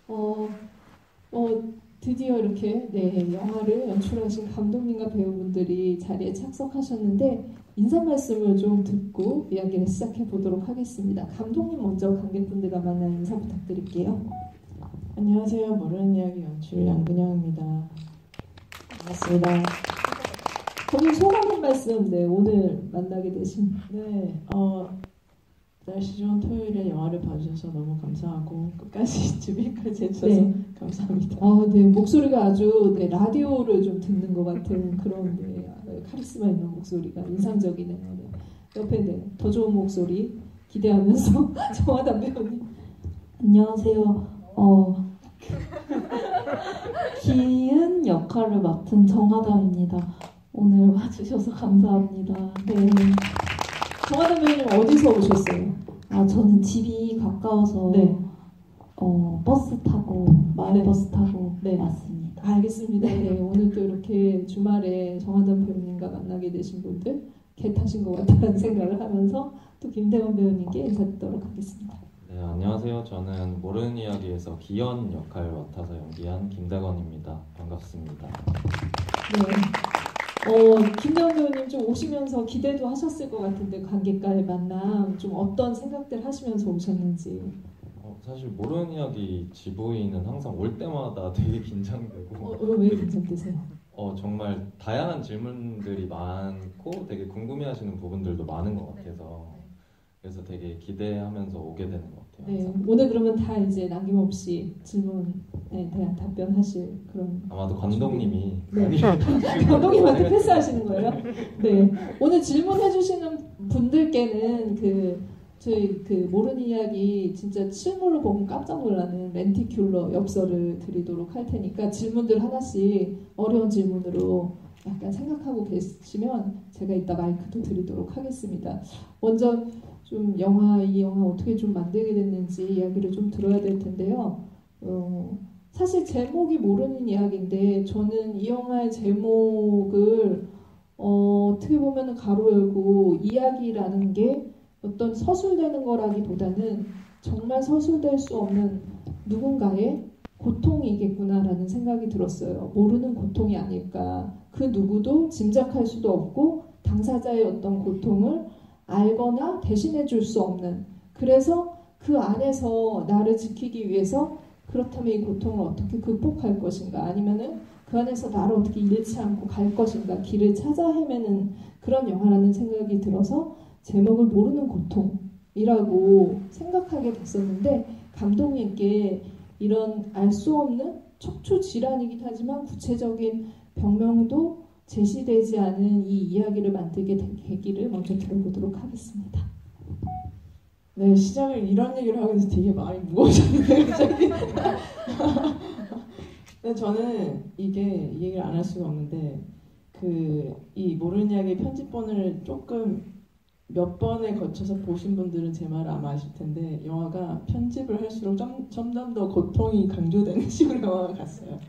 어, 드디어 이렇게 영화를 연출하신 감독님과 배우분들이 자리에 착석하셨는데 인사 말씀을 좀 듣고 이야기를 시작해 보도록 하겠습니다. 감독님 먼저 관객분들과 만나 인사 부탁드릴게요. 안녕하세요. 모르는 이야기 연출 양근영입니다. 반갑습니다. 거기 소감 한 말씀, 오늘 만나게 되신. 날씨 좋은 토요일에 영화를 봐주셔서 너무 감사하고 끝까지 준비까지 해주셔서 감사합니다. 목소리가 아주 라디오를 좀 듣는 것 같은 그런 카리스마 있는 목소리가 인상적이네요. 옆에 더 좋은 목소리 기대하면서 정하담 배우님. 안녕하세요. 기은 역할을 맡은 정하담입니다. 오늘 와주셔서 감사합니다. 정하담 배우님 어디서 오셨어요? 저는 집이 가까워서 버스 타고 마을버스 타고 왔습니다. 알겠습니다. 오늘 또 이렇게 주말에 정하담 배우님과 만나게 되신 분들 개 타신 것 같다는 생각을 하면서 또 김대원 배우님께 인사드리도록 하겠습니다. 네, 안녕하세요. 저는 모르는 이야기에서 기현 역할 맡아서 연기한 김대건입니다. 반갑습니다. 김대원 배우님 좀 오시면서 기대도 하셨을 것 같은데 관객과의 만남 좀 어떤 생각들 하시면서 오셨는지. 사실 모르는 이야기 지부인은 항상 올 때마다 되게 긴장되고. 왜 긴장되세요? 정말 다양한 질문들이 많고 되게 궁금해하시는 부분들도 많은 것 같아서 그래서 되게 기대하면서 오게 되는 것 같아요. 오늘 그러면 다 이제 남김없이 질문에 대한 답변하실 그런. 아마도 감독님이 감독님한테 패스하시는 거예요? 오늘 질문해주시는 분들께는 저희 모르는 이야기 진짜 실물로 보면 깜짝 놀라는 렌티큘러 엽서를 드리도록 할 테니까 질문들 하나씩 어려운 질문으로 약간 생각하고 계시면 제가 이따 마이크도 드리도록 하겠습니다. 먼저 좀 이 영화 어떻게 좀 만들게 됐는지 이야기를 좀 들어야 될 텐데요. 사실 제목이 모르는 이야기인데 저는 이 영화의 제목을 어떻게 보면 가로 열고 이야기라는 게 어떤 서술되는 거라기보다는 정말 서술될 수 없는 누군가의 고통이겠구나라는 생각이 들었어요. 모르는 고통이 아닐까. 그 누구도 짐작할 수도 없고 당사자의 어떤 고통을 알거나 대신해 줄 수 없는, 그래서 그 안에서 나를 지키기 위해서 그렇다면 이 고통을 어떻게 극복할 것인가, 아니면은 그 안에서 나를 어떻게 잃지 않고 갈 것인가, 길을 찾아 헤매는 그런 영화라는 생각이 들어서 제목을 모르는 고통이라고 생각하게 됐었는데, 감독님께 이런 알 수 없는 척추 질환이긴 하지만 구체적인 병명도 제시되지 않은 이 이야기를 만들게 된 계기를 먼저 들어보도록 하겠습니다. 시작을 이런 얘기를 하고 있어서 되게 마음이 무거워졌는데 갑자기. 저는 이 얘기를 안 할 수가 없는데 이 모르는 이야기 편집본을 조금 몇 번에 거쳐서 보신 분들은 제 말을 아마 아실 텐데, 영화가 편집을 할수록 점점 더 고통이 강조되는 식으로 영화가 갔어요.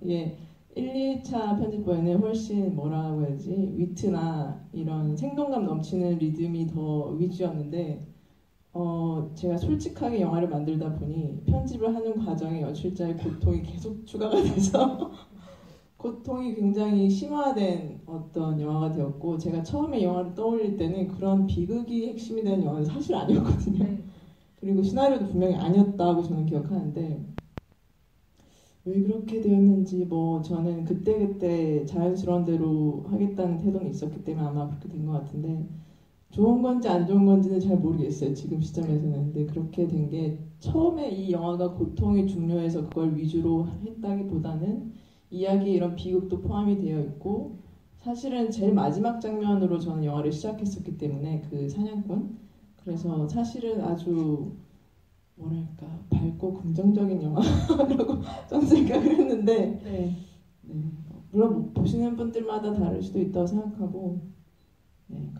이게 1, 2차 편집본에는 훨씬 뭐라고 해야지, 위트나 이런 생동감 넘치는 리듬이 더 위주였는데, 제가 솔직하게 영화를 만들다 보니 편집을 하는 과정에 연출자의 고통이 계속 추가가 돼서 고통이 굉장히 심화된 어떤 영화가 되었고, 제가 처음에 영화를 떠올릴 때는 그런 비극이 핵심이 되는 영화는 사실 아니었거든요. 그리고 시나리오도 분명히 아니었다고 저는 기억하는데, 왜 그렇게 되었는지 저는 그때그때 자연스러운 대로 하겠다는 태도는 있었기 때문에 아마 그렇게 된 것 같은데, 좋은 건지 안 좋은 건지는 잘 모르겠어요, 지금 시점에서는. 근데 그렇게 된 게, 처음에 이 영화가 고통이 중요해서 그걸 위주로 했다기보다는 이야기에 이런 비극도 포함이 되어 있고, 사실은 제일 마지막 장면으로 저는 영화를 시작했었기 때문에, 그 사냥꾼, 그래서 사실은 아주 뭐랄까 밝고 긍정적인 영화라고 저는 생각을 했는데, 물론 보시는 분들마다 다를 수도 있다고 생각하고,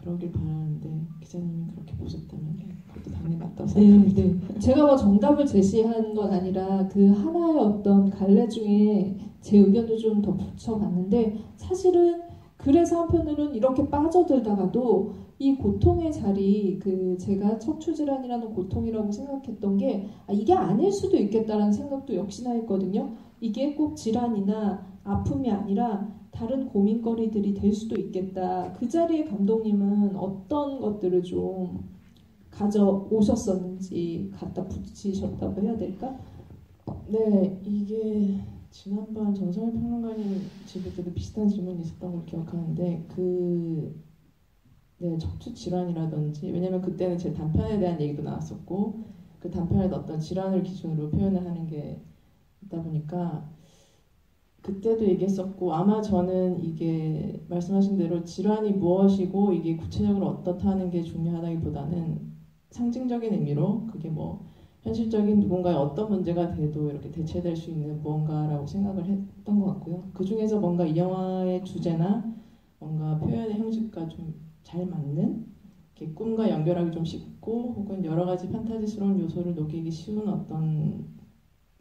그러길 바라는데 기자님이 그렇게 보셨다면 그것도 당연히 맞다고 생각합니다. 제가 정답을 제시한 건 아니라 그 하나의 어떤 갈래 중에 제 의견도 좀 더 붙여봤는데, 사실은 그래서 한편으로는 이렇게 빠져들다가도 이 고통의 자리, 그 제가 척추 질환이라는 고통이라고 생각했던 게 이게 아닐 수도 있겠다라는 생각도 역시나 했거든요. 이게 꼭 질환이나 아픔이 아니라 다른 고민거리들이 될 수도 있겠다. 그 자리에 감독님은 어떤 것들을 좀 가져오셨었는지 갖다 붙이셨다고 해야 될까? 네, 이게 지난번 정성일 평론가님 집에 때도 비슷한 질문이 있었던 걸 기억하는데 네, 척추 질환이라든지 왜냐면 그때는 제 단편에 대한 얘기도 나왔었고 그 단편에 어떤 질환을 기준으로 표현을 하는 게 있다 보니까 그때도 얘기했었고 아마 저는 이게 말씀하신 대로 질환이 무엇이고 이게 구체적으로 어떻다는 게 중요하다기보다는 상징적인 의미로 그게 뭐 현실적인 누군가의 어떤 문제가 돼도 이렇게 대체될 수 있는 무언가라고 생각을 했던 것 같고요. 그 중에서 뭔가 이 영화의 주제나 뭔가 표현의 형식과 좀 잘 맞는 이렇게 꿈과 연결하기 좀 쉽고 혹은 여러 가지 판타지스러운 요소를 녹이기 쉬운 어떤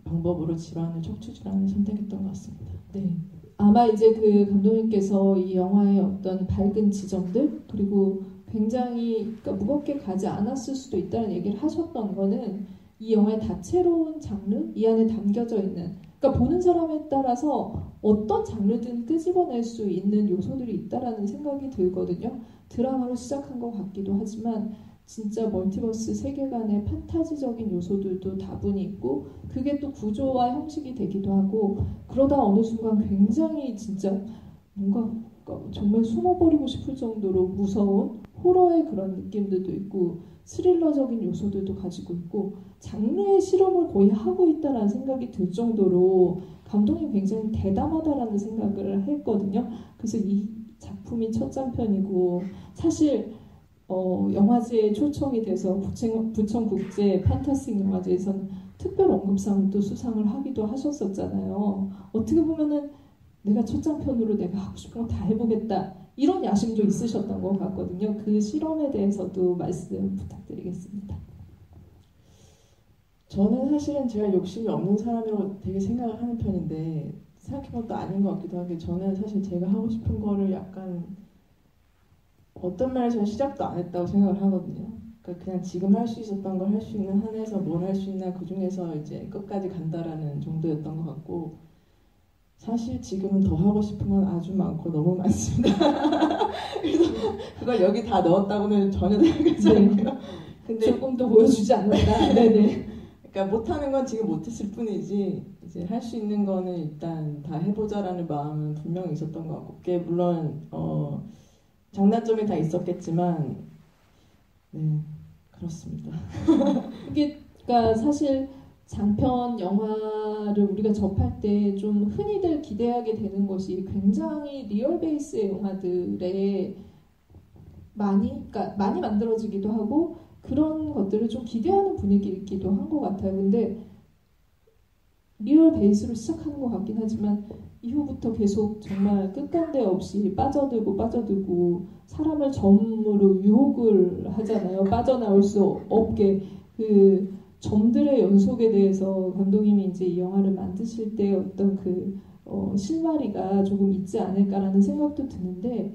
방법으로 척추 질환을 선택했던 것 같습니다. 네. 아마 이제 그 감독님께서 이 영화의 어떤 밝은 지점들 그리고 굉장히 그러니까 무겁게 가지 않았을 수도 있다는 얘기를 하셨던 거는 이 영화의 다채로운 장르 이 안에 담겨져 있는 그러니까 보는 사람에 따라서 어떤 장르든 끄집어낼 수 있는 요소들이 있다라는 생각이 들거든요. 드라마로 시작한 것 같기도 하지만 진짜 멀티버스 세계관의 판타지적인 요소들도 다분히 있고 그게 또 구조와 형식이 되기도 하고 그러다 어느 순간 굉장히 진짜 뭔가 정말 숨어버리고 싶을 정도로 무서운 호러의 그런 느낌들도 있고 스릴러적인 요소들도 가지고 있고 장르의 실험을 거의 하고 있다라는 생각이 들 정도로 감독이 굉장히 대담하다라는 생각을 했거든요. 그래서 이 작품이 첫 장편이고 사실 영화제에 초청이 돼서 부천 국제 판타스틱 영화제에서는 특별 언급상을 또 수상을 하기도 하셨었잖아요. 어떻게 보면은 내가 첫 장편으로 내가 하고 싶은 거 다 해보겠다 이런 야심도 있으셨던 것 같거든요. 그 실험에 대해서도 말씀 부탁드리겠습니다. 저는 사실은 제가 욕심이 없는 사람이라고 되게 생각을 하는 편인데 생각해보면 또 아닌 것 같기도 하게 저는 사실 제가 하고 싶은 거를 약간 어떤 면에서는 시작도 안 했다고 생각을 하거든요. 그러니까 그냥 지금 할 수 있었던 걸 할 수 있는 한에서 뭘 할 수 있나 그 중에서 이제 끝까지 간다라는 정도였던 것 같고 사실 지금은 더 하고 싶은 건 아주 많고 너무 많습니다. 그래서 그걸 여기 다 넣었다고는 전혀 생각하지 않고요. 근데 조금 더 보여주지 않는다. 네네. 그러니까 못하는 건 지금 못했을 뿐이지 이제 할 수 있는 거는 일단 다 해보자라는 마음은 분명히 있었던 것 같고 그게 물론 장단점이 다 있었겠지만 네 그렇습니다. 이게 그러니까 사실 장편 영화를 우리가 접할 때 좀 흔히들 기대하게 되는 것이 굉장히 리얼 베이스의 영화들에 그러니까 많이 만들어지기도 하고 그런 것들을 좀 기대하는 분위기이기도 한 것 같아요. 근데 리얼 베이스로 시작하는 것 같긴 하지만 이후부터 계속 정말 끝간데 없이 빠져들고 사람을 점으로 유혹을 하잖아요. 빠져나올 수 없게 그 점들의 연속에 대해서 감독님이 이제 이 영화를 만드실 때 어떤 그 실마리가 조금 있지 않을까라는 생각도 드는데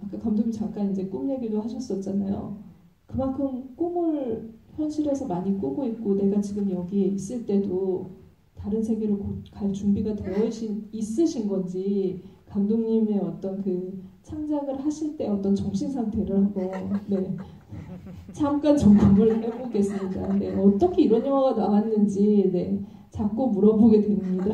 아까 감독님 잠깐 이제 꿈 얘기도 하셨었잖아요. 그만큼 꿈을 현실에서 많이 꾸고 있고 내가 지금 여기에 있을 때도 다른 세계로 곧 갈 준비가 되어 있으신 건지 감독님의 어떤 그 창작을 하실 때 어떤 정신 상태를 한번 잠깐 점검을 해보겠습니다. 네, 어떻게 이런 영화가 나왔는지 자꾸 물어보게 됩니다.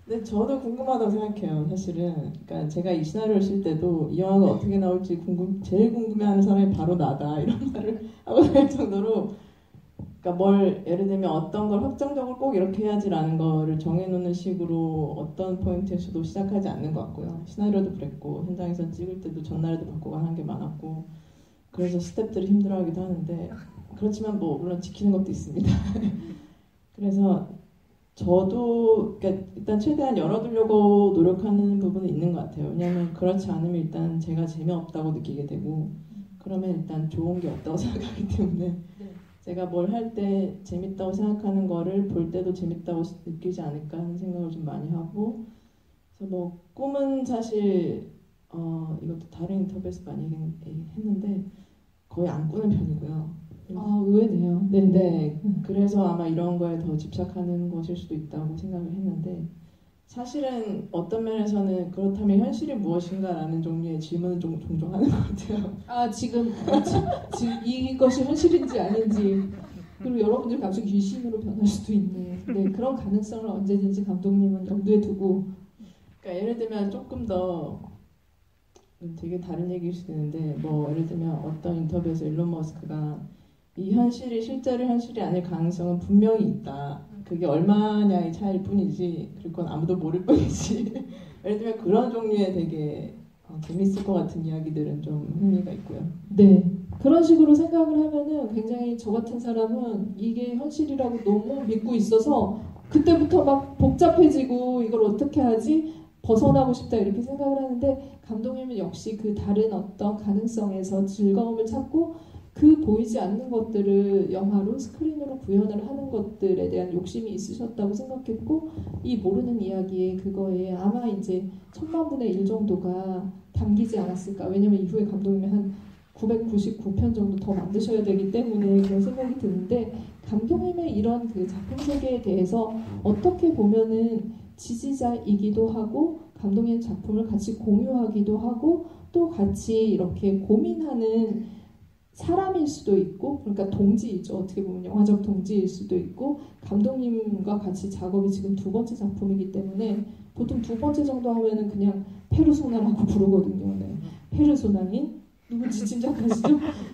네, 저도 궁금하다고 생각해요. 사실은 그러니까 제가 이 시나리오를 쓸 때도 이 영화가 어떻게 나올지 제일 궁금해하는 사람이 바로 나다 이런 말을 하고 다닐 정도로 그러니까 예를 들면 어떤 걸 확정적으로 꼭 이렇게 해야지라는 거를 정해놓는 식으로 어떤 포인트에서도 시작하지 않는 것 같고요. 시나리오도 그랬고 현장에서 찍을 때도 전날에도 바꾸고 하는 게 많았고 그래서 스태프들이 힘들어하기도 하는데 그렇지만 물론 지키는 것도 있습니다. 그래서 저도 그러니까 일단 최대한 열어두려고 노력하는 부분은 있는 것 같아요. 왜냐하면 그렇지 않으면 일단 제가 재미없다고 느끼게 되고 그러면 일단 좋은 게 없다고 생각하기 때문에 제가 뭘 할 때 재밌다고 생각하는 거를 볼 때도 재밌다고 느끼지 않을까 하는 생각을 좀 많이 하고 그래서 꿈은 사실 이것도 다른 인터뷰에서 많이 얘기했는데 거의 안 꾸는 편이고요. 의외네요. 네. 그래서 아마 이런 거에 더 집착하는 것일 수도 있다고 생각을 했는데 사실은 어떤 면에서는 그렇다면 현실이 무엇인가라는 종류의 질문을 좀 종종 하는 것 같아요. 지금 이것이 현실인지 아닌지 그리고 여러분들 갑자기 귀신으로 변할 수도 있는 그런 가능성을 언제든지 감독님은 염두에 두고 그러니까 예를 들면 조금 더 되게 다른 얘기일 수도 있는데 뭐 예를 들면 어떤 인터뷰에서 일론 머스크가 이 현실이 실제로 현실이 아닐 가능성은 분명히 있다. 그게 얼마냐의 차이일 뿐이지 그리고 그건 아무도 모를 뿐이지. 예를 들면 그런 종류의 되게 재밌을 것 같은 이야기들은 좀 흥미가 있고요. 네. 그런 식으로 생각을 하면은 굉장히 저 같은 사람은 이게 현실이라고 너무 믿고 있어서 그때부터 막 복잡해지고 이걸 어떻게 하지? 벗어나고 싶다 이렇게 생각을 하는데 감독님은 역시 그 다른 어떤 가능성에서 즐거움을 찾고 그 보이지 않는 것들을 영화로 스크린으로 구현을 하는 것들에 대한 욕심이 있으셨다고 생각했고 이 모르는 이야기에 그거에 아마 이제 1000만 분의 1 정도가 담기지 않았을까. 왜냐면 이후에 감독님이 한 999편 정도 더 만드셔야 되기 때문에 그런 생각이 드는데 감독님의 이런 그 작품 세계에 대해서 어떻게 보면은 지지자이기도 하고 감독님 작품을 같이 공유하기도 하고 또 같이 이렇게 고민하는 사람일 수도 있고 그러니까 동지이죠. 어떻게 보면 영화적 동지일 수도 있고 감독님과 같이 작업이 지금 2번째 작품이기 때문에 보통 2번째 정도 하면은 그냥 페르소나라고 부르거든요. 네. 페르소나인 누군지 짐작하시죠?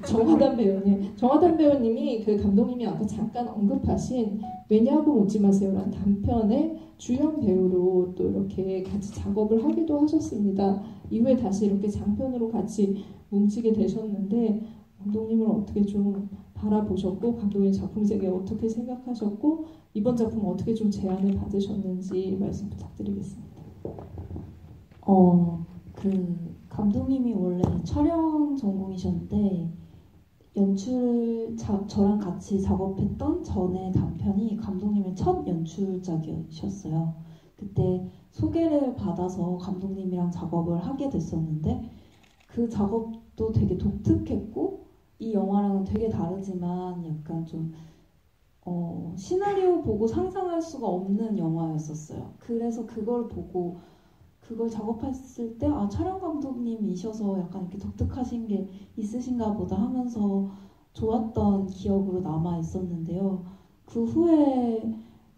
정화단 배우님. 정화단 배우님이 그 감독님이 아까 잠깐 언급하신 왜냐고 묻지 마세요라는 단편의 주연 배우로 또 이렇게 같이 작업을 하기도 하셨습니다. 이후에 다시 이렇게 장편으로 같이 뭉치게 되셨는데 감독님을 어떻게 좀 바라보셨고 감독님 작품 세계 어떻게 생각하셨고 이번 작품 어떻게 좀 제안을 받으셨는지 말씀 부탁드리겠습니다. 감독님이 원래 촬영 전공이셨는데 저랑 같이 작업했던 전에 단편이 감독님의 첫 연출작이셨어요. 그때 소개를 받아서 감독님이랑 작업을 하게 됐었는데 그 작업도 되게 독특했고 이 영화랑은 되게 다르지만 약간 좀 시나리오 보고 상상할 수가 없는 영화였었어요. 그래서 그걸 보고 그걸 작업했을 때 촬영 감독님이셔서 약간 이렇게 독특하신 게 있으신가 보다 하면서 좋았던 기억으로 남아 있었는데요. 그 후에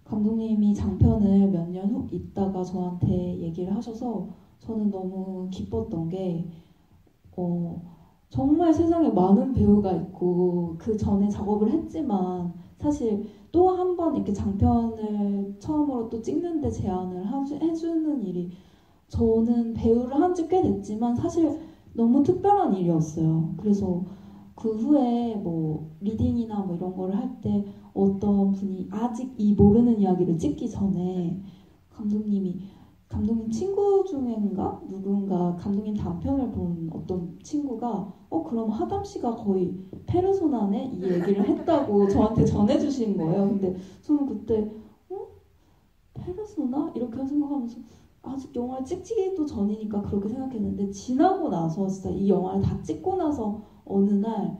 감독님이 장편을 몇 년 후 있다가 저한테 얘기를 하셔서 저는 너무 기뻤던 게 정말 세상에 많은 배우가 있고 그 전에 작업을 했지만 사실 또 한 번 이렇게 장편을 처음으로 또 찍는데 제안을 해주는 일이 저는 배우를 한 지 꽤 됐지만 사실 너무 특별한 일이었어요. 그래서 그 후에 뭐 리딩이나 뭐 이런 거를 할 때 어떤 분이 아직 이 모르는 이야기를 찍기 전에 감독님 친구 중인가 누군가 감독님 단편을 본 어떤 친구가 그럼 하담 씨가 거의 페르소나네 이 얘기를 했다고 저한테 전해주신 거예요. 근데 저는 그때 페르소나? 이렇게 생각하면서 아직 영화를 찍기도 전이니까 그렇게 생각했는데 지나고 나서 진짜 이 영화를 다 찍고 나서 어느 날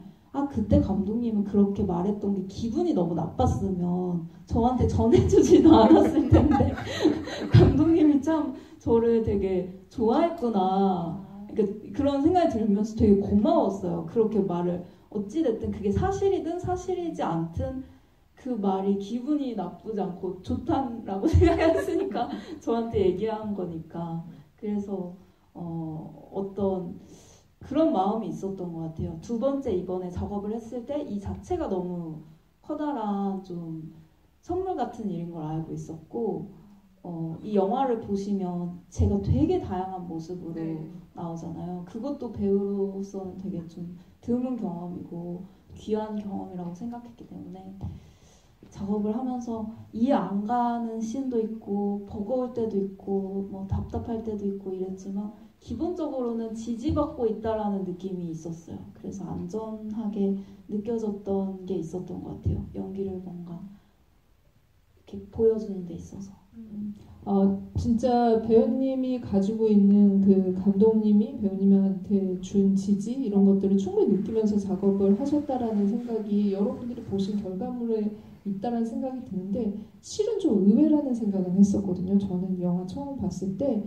그때 감독님은 그렇게 말했던 게 기분이 너무 나빴으면 저한테 전해주지도 않았을 텐데 감독님이 참 저를 되게 좋아했구나 그러니까 그런 생각이 들면서 되게 고마웠어요. 그렇게 말을 어찌됐든 그게 사실이든 사실이지 않든 그 말이 기분이 나쁘지 않고 좋다라고 생각했으니까 저한테 얘기한 거니까 그래서 어떤 그런 마음이 있었던 것 같아요. 2번째 이번에 작업을 했을 때 이 자체가 너무 커다란 좀 선물 같은 일인 걸 알고 있었고 이 영화를 보시면 제가 되게 다양한 모습으로 나오잖아요. 그것도 배우로서는 되게 좀 드문 경험이고 귀한 경험이라고 생각했기 때문에 작업을 하면서 이해 안 가는 씬도 있고 버거울 때도 있고 뭐 답답할 때도 있고 이랬지만 기본적으로는 지지받고 있다라는 느낌이 있었어요. 그래서 안전하게 느껴졌던 게 있었던 것 같아요. 연기를 뭔가 이렇게 보여주는 데 있어서. 진짜 배우님이 가지고 있는 그 감독님이 배우님한테 준 지지 이런 것들을 충분히 느끼면서 작업을 하셨다라는 생각이 여러분들이 보신 결과물에 있다라는 생각이 드는데 실은 좀 의외라는 생각은 했었거든요. 저는 영화 처음 봤을 때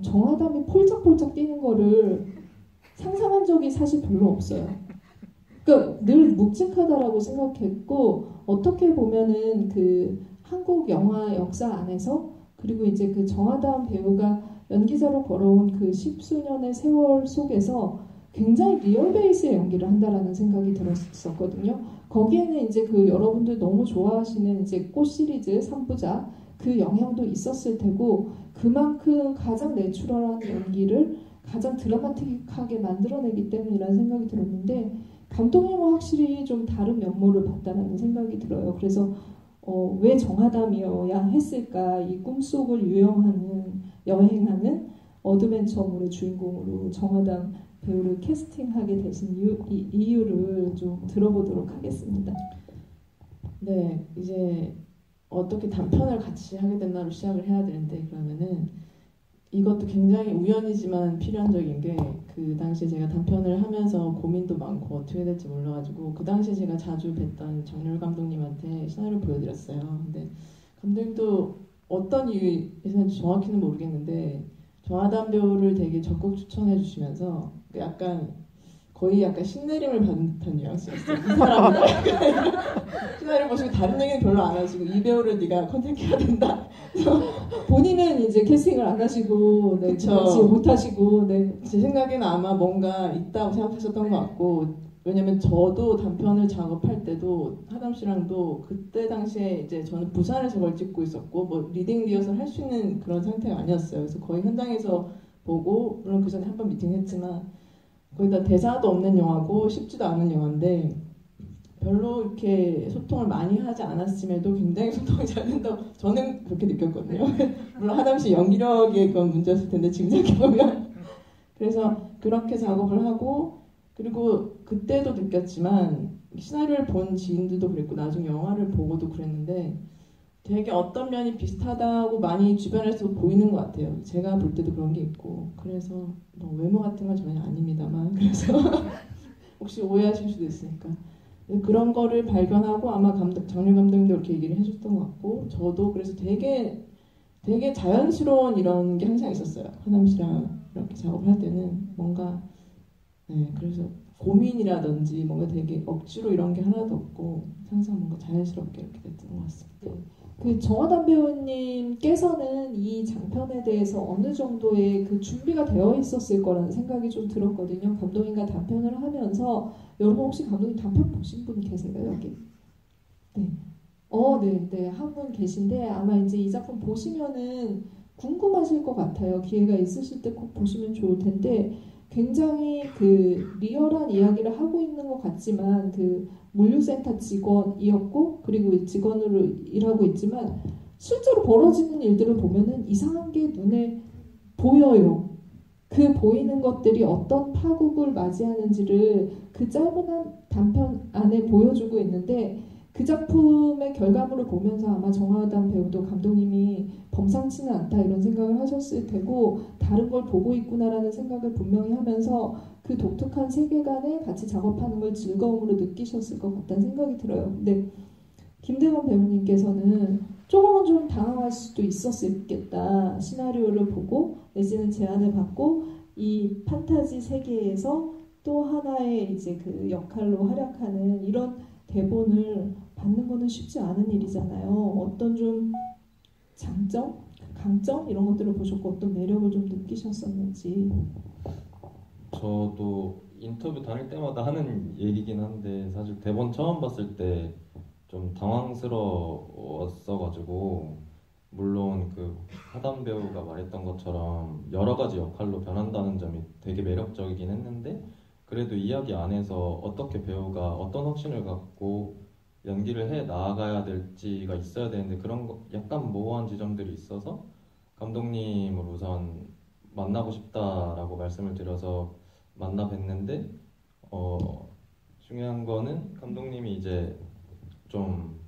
정아담이 폴짝폴짝 뛰는 거를 상상한 적이 사실 별로 없어요. 그러니까 늘 묵직하다라고 생각했고 어떻게 보면은 그 한국 영화 역사 안에서 그리고 이제 그 정아담 배우가 연기자로 걸어온 그 십수년의 세월 속에서 굉장히 리얼 베이스의 연기를 한다라는 생각이 들었었거든요. 거기에는 이제 그 여러분들 너무 좋아하시는 이제 꽃 시리즈 3부작 그 영향도 있었을 테고 그만큼 가장 내추럴한 연기를 가장 드라마틱하게 만들어내기 때문이라는 생각이 들었는데 감독님은 확실히 좀 다른 면모를 봤다는 생각이 들어요. 그래서 왜 정아담이어야 했을까? 이 꿈속을 여행하는 어드벤처물의 주인공으로 정아담 배우를 캐스팅하게 되신 이유를 좀 들어보도록 하겠습니다. 네, 이제 어떻게 단편을 같이 하게 됐나로 시작을 해야 되는데 그러면은 이것도 굉장히 우연이지만 필연적인 게 그 당시에 제가 단편을 하면서 고민도 많고 어떻게 될지 몰라가지고 그 당시에 제가 자주 뵀던 정렬 감독님한테 시나리오 보여드렸어요. 근데 감독님도 어떤 이유에서인지 정확히는 모르겠는데 정아담 배우를 되게 적극 추천해 주시면서 거의 약간 신내림을 받은 듯한 뉘앙스였어요. 이 사람은 시나리오 보시고 다른 얘기는 별로 안 하시고 이 배우를 네가 컨택해야 된다. 본인은 이제 캐스팅을 안 하시고 같이 못 하시고 제 생각에는 아마 뭔가 있다고 생각하셨던 것 같고 왜냐면 저도 단편을 작업할 때도 하담 씨랑도 그때 당시에 이제 저는 부산에서 뭘 찍고 있었고 뭐 리딩 리허설 할 수 있는 그런 상태가 아니었어요. 그래서 거의 현장에서 보고 물론 그 전에 한 번 미팅했지만 거의 다 대사도 없는 영화고 쉽지도 않은 영화인데 별로 이렇게 소통을 많이 하지 않았음에도 굉장히 소통이 잘 된다고 저는 그렇게 느꼈거든요. 물론 하담 씨 연기력의 그건 문제였을 텐데 지금 생각해보면 그래서 그렇게 작업을 하고 그리고 그때도 느꼈지만 시나리오를 본 지인들도 그랬고 나중에 영화를 보고도 그랬는데 되게 어떤 면이 비슷하다고 많이 주변에서 보이는 것 같아요. 제가 볼 때도 그런 게 있고 그래서 뭐 외모 같은 건 전혀 아닙니다만 그래서 혹시 오해하실 수도 있으니까 그런 거를 발견하고 아마 정렬 감독님도 이렇게 얘기를 해줬던 것 같고 저도 그래서 되게 자연스러운 이런 게 항상 있었어요. 하남 씨랑 이렇게 작업할 때는 뭔가 그래서 고민이라든지 뭔가 되게 억지로 이런 게 하나도 없고 항상 뭔가 자연스럽게 이렇게 됐던 것 같습니다. 그 정아담 배우님께서는 이 장편에 대해서 어느 정도의 그 준비가 되어 있었을 거라는 생각이 좀 들었거든요. 감독님과 단편을 하면서 여러분 혹시 감독님 단편 보신 분 계세요 여기? 네. 네, 한 분 계신데 아마 이제 이 작품 보시면은 궁금하실 것 같아요. 기회가 있으실 때 꼭 보시면 좋을 텐데 굉장히 그 리얼한 이야기를 하고 있는 것 같지만 그 물류센터 직원이었고 그리고 직원으로 일하고 있지만 실제로 벌어지는 일들을 보면은 이상한 게 눈에 보여요. 그 보이는 것들이 어떤 파국을 맞이하는지를 그 짧은 단편 안에 보여주고 있는데 그 작품의 결과물을 보면서 아마 정아담 배우도 감독님이 범상치는 않다 이런 생각을 하셨을 테고 다른 걸 보고 있구나라는 생각을 분명히 하면서 그 독특한 세계관에 같이 작업하는 걸 즐거움으로 느끼셨을 것 같다는 생각이 들어요. 근데 김대건 배우님께서는 조금은 좀 당황할 수도 있었겠다. 시나리오를 보고 내지는 제안을 받고 이 판타지 세계에서 또 하나의 이제 그 역할로 활약하는 이런 대본을 받는 거는 쉽지 않은 일이잖아요. 어떤 좀 장점, 강점 이런 것들을 보셨고 어떤 매력을 좀 느끼셨었는지. 저도 인터뷰 다닐 때마다 하는 얘기긴 한데 사실 대본 처음 봤을 때 좀 당황스러웠어가지고 물론 그 하담 배우가 말했던 것처럼 여러 가지 역할로 변한다는 점이 되게 매력적이긴 했는데 그래도 이야기 안에서 어떻게 배우가 어떤 확신을 갖고 연기를 해 나아가야 될지가 있어야 되는데 그런 거 약간 모호한 지점들이 있어서 감독님을 우선 만나고 싶다라고 말씀을 드려서 만나 뵀는데 중요한 거는 감독님이 이제 좀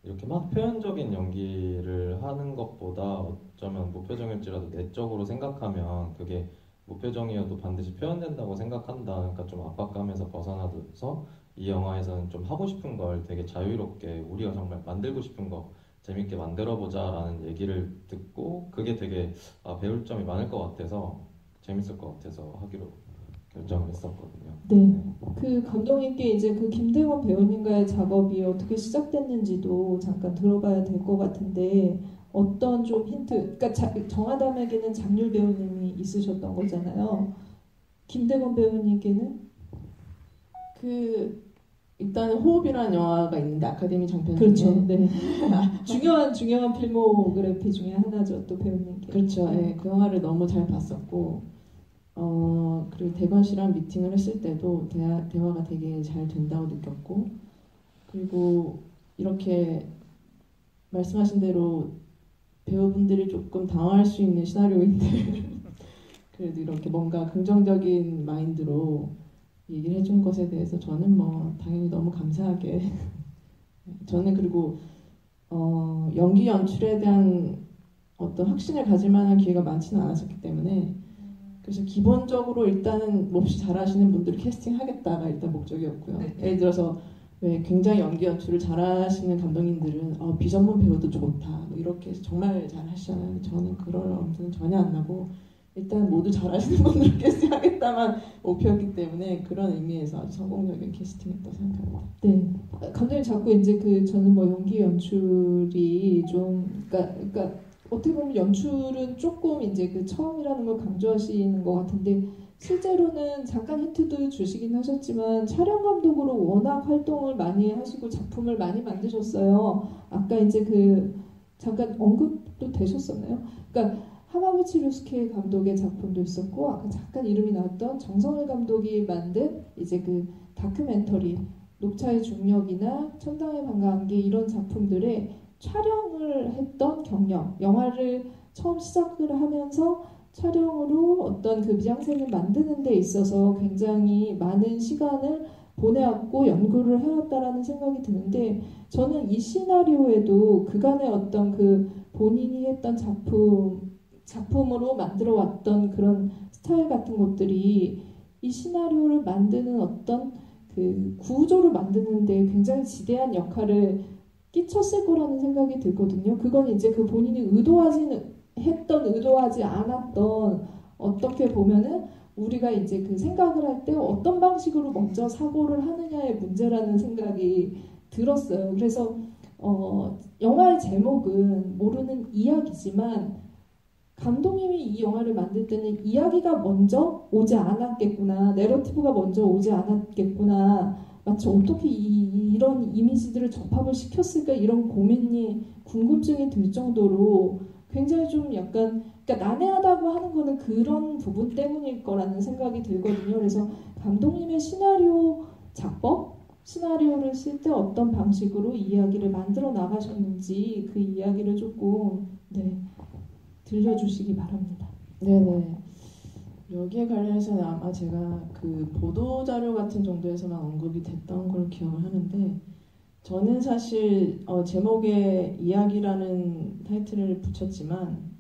이렇게 막 표현적인 연기를 하는 것보다 어쩌면 무표정일지라도 내적으로 생각하면 그게 무표정이어도 반드시 표현된다고 생각한다. 그러니까 좀 압박감에서 벗어나서 이 영화에서는 좀 하고 싶은 걸 되게 자유롭게 우리가 정말 만들고 싶은 거 재밌게 만들어보자라는 얘기를 듣고 그게 되게 배울 점이 많을 것 같아서 재밌을 것 같아서 하기로 결정을 했었거든요. 네. 그 감독님께 이제 그 김대원 배우님과의 작업이 어떻게 시작됐는지도 잠깐 들어봐야 될 것 같은데 어떤 좀 힌트, 그러니까 정아담에게는 장률 배우님이 있으셨던 거잖아요. 김대원 배우님께는 일단 호흡이라는 영화가 있는데 아카데미 장편 그렇죠. 중에 네. 중요한 필모그래피 중에 하나죠. 또 배우님께. 그렇죠. 네, 그 영화를 너무 잘 봤었고 그리고 대건 씨랑 미팅을 했을 때도 대화가 되게 잘 된다고 느꼈고 그리고 이렇게 말씀하신 대로 배우분들이 조금 당황할 수 있는 시나리오인데 그래도 이렇게 뭔가 긍정적인 마인드로 얘기를 해준 것에 대해서 저는 뭐 당연히 너무 감사하게 저는 그리고 연기 연출에 대한 어떤 확신을 가질 만한 기회가 많지는 않았었기 때문에 그래서 기본적으로 일단은 몹시 잘하시는 분들을 캐스팅하겠다가 일단 목적이었고요. 예를 들어서 왜 굉장히 연기 연출을 잘하시는 감독님들은 비전문 배우도 좋다 뭐 이렇게 해서 정말 잘하시잖아요. 저는 그럴 엄두는 전혀 안 나고 일단 모두 잘하시는 분들을 캐스팅하겠다만 목표였기 때문에 그런 의미에서 아주 성공적인 캐스팅이었다고 생각합니다. 네, 감독님 자꾸 이제 저는 뭐 연기 연출이 좀 그러니까 어떻게 보면 연출은 조금 이제 그 처음이라는 걸 강조하시는 것 같은데 실제로는 잠깐 힌트도 주시긴 하셨지만 촬영 감독으로 워낙 활동을 많이 하시고 작품을 많이 만드셨어요. 아까 이제 잠깐 언급도 되셨었나요? 그러니까 하마구치 류스케 감독의 작품도 있었고 아까 잠깐 이름이 나왔던 정성일 감독이 만든 이제 그 다큐멘터리 녹차의 중력이나 천당의 반가운 게 이런 작품들의 촬영을 했던 경력, 영화를 처음 시작을 하면서 촬영으로 어떤 그 미장센을 만드는 데 있어서 굉장히 많은 시간을 보내왔고 연구를 해왔다라는 생각이 드는데 저는 이 시나리오에도 그간의 어떤 그 본인이 했던 작품으로 만들어 왔던 그런 스타일 같은 것들이 이 시나리오를 만드는 어떤 그 구조를 만드는데 굉장히 지대한 역할을 끼쳤을 거라는 생각이 들거든요. 그건 이제 그 본인이 의도하지 않았던 어떻게 보면은 우리가 이제 그 생각을 할 때 어떤 방식으로 먼저 사고를 하느냐의 문제라는 생각이 들었어요. 그래서 영화의 제목은 모르는 이야기지만 감독님이 이 영화를 만들 때는 이야기가 먼저 오지 않았겠구나, 내러티브가 먼저 오지 않았겠구나, 마치 어떻게 이런 이미지들을 접합을 시켰을까 이런 궁금증이 들 정도로 굉장히 좀 약간 그러니까 난해하다고 하는 거는 그런 부분 때문일 거라는 생각이 들거든요. 그래서 감독님의 시나리오 작법, 시나리오를 쓸 때 어떤 방식으로 이야기를 만들어 나가셨는지 그 이야기를 조금 들려주시기 바랍니다. 네네. 여기에 관련해서는 아마 제가 그 보도자료 같은 정도에서만 언급이 됐던 걸 기억을 하는데 저는 사실 제목에 이야기라는 타이틀을 붙였지만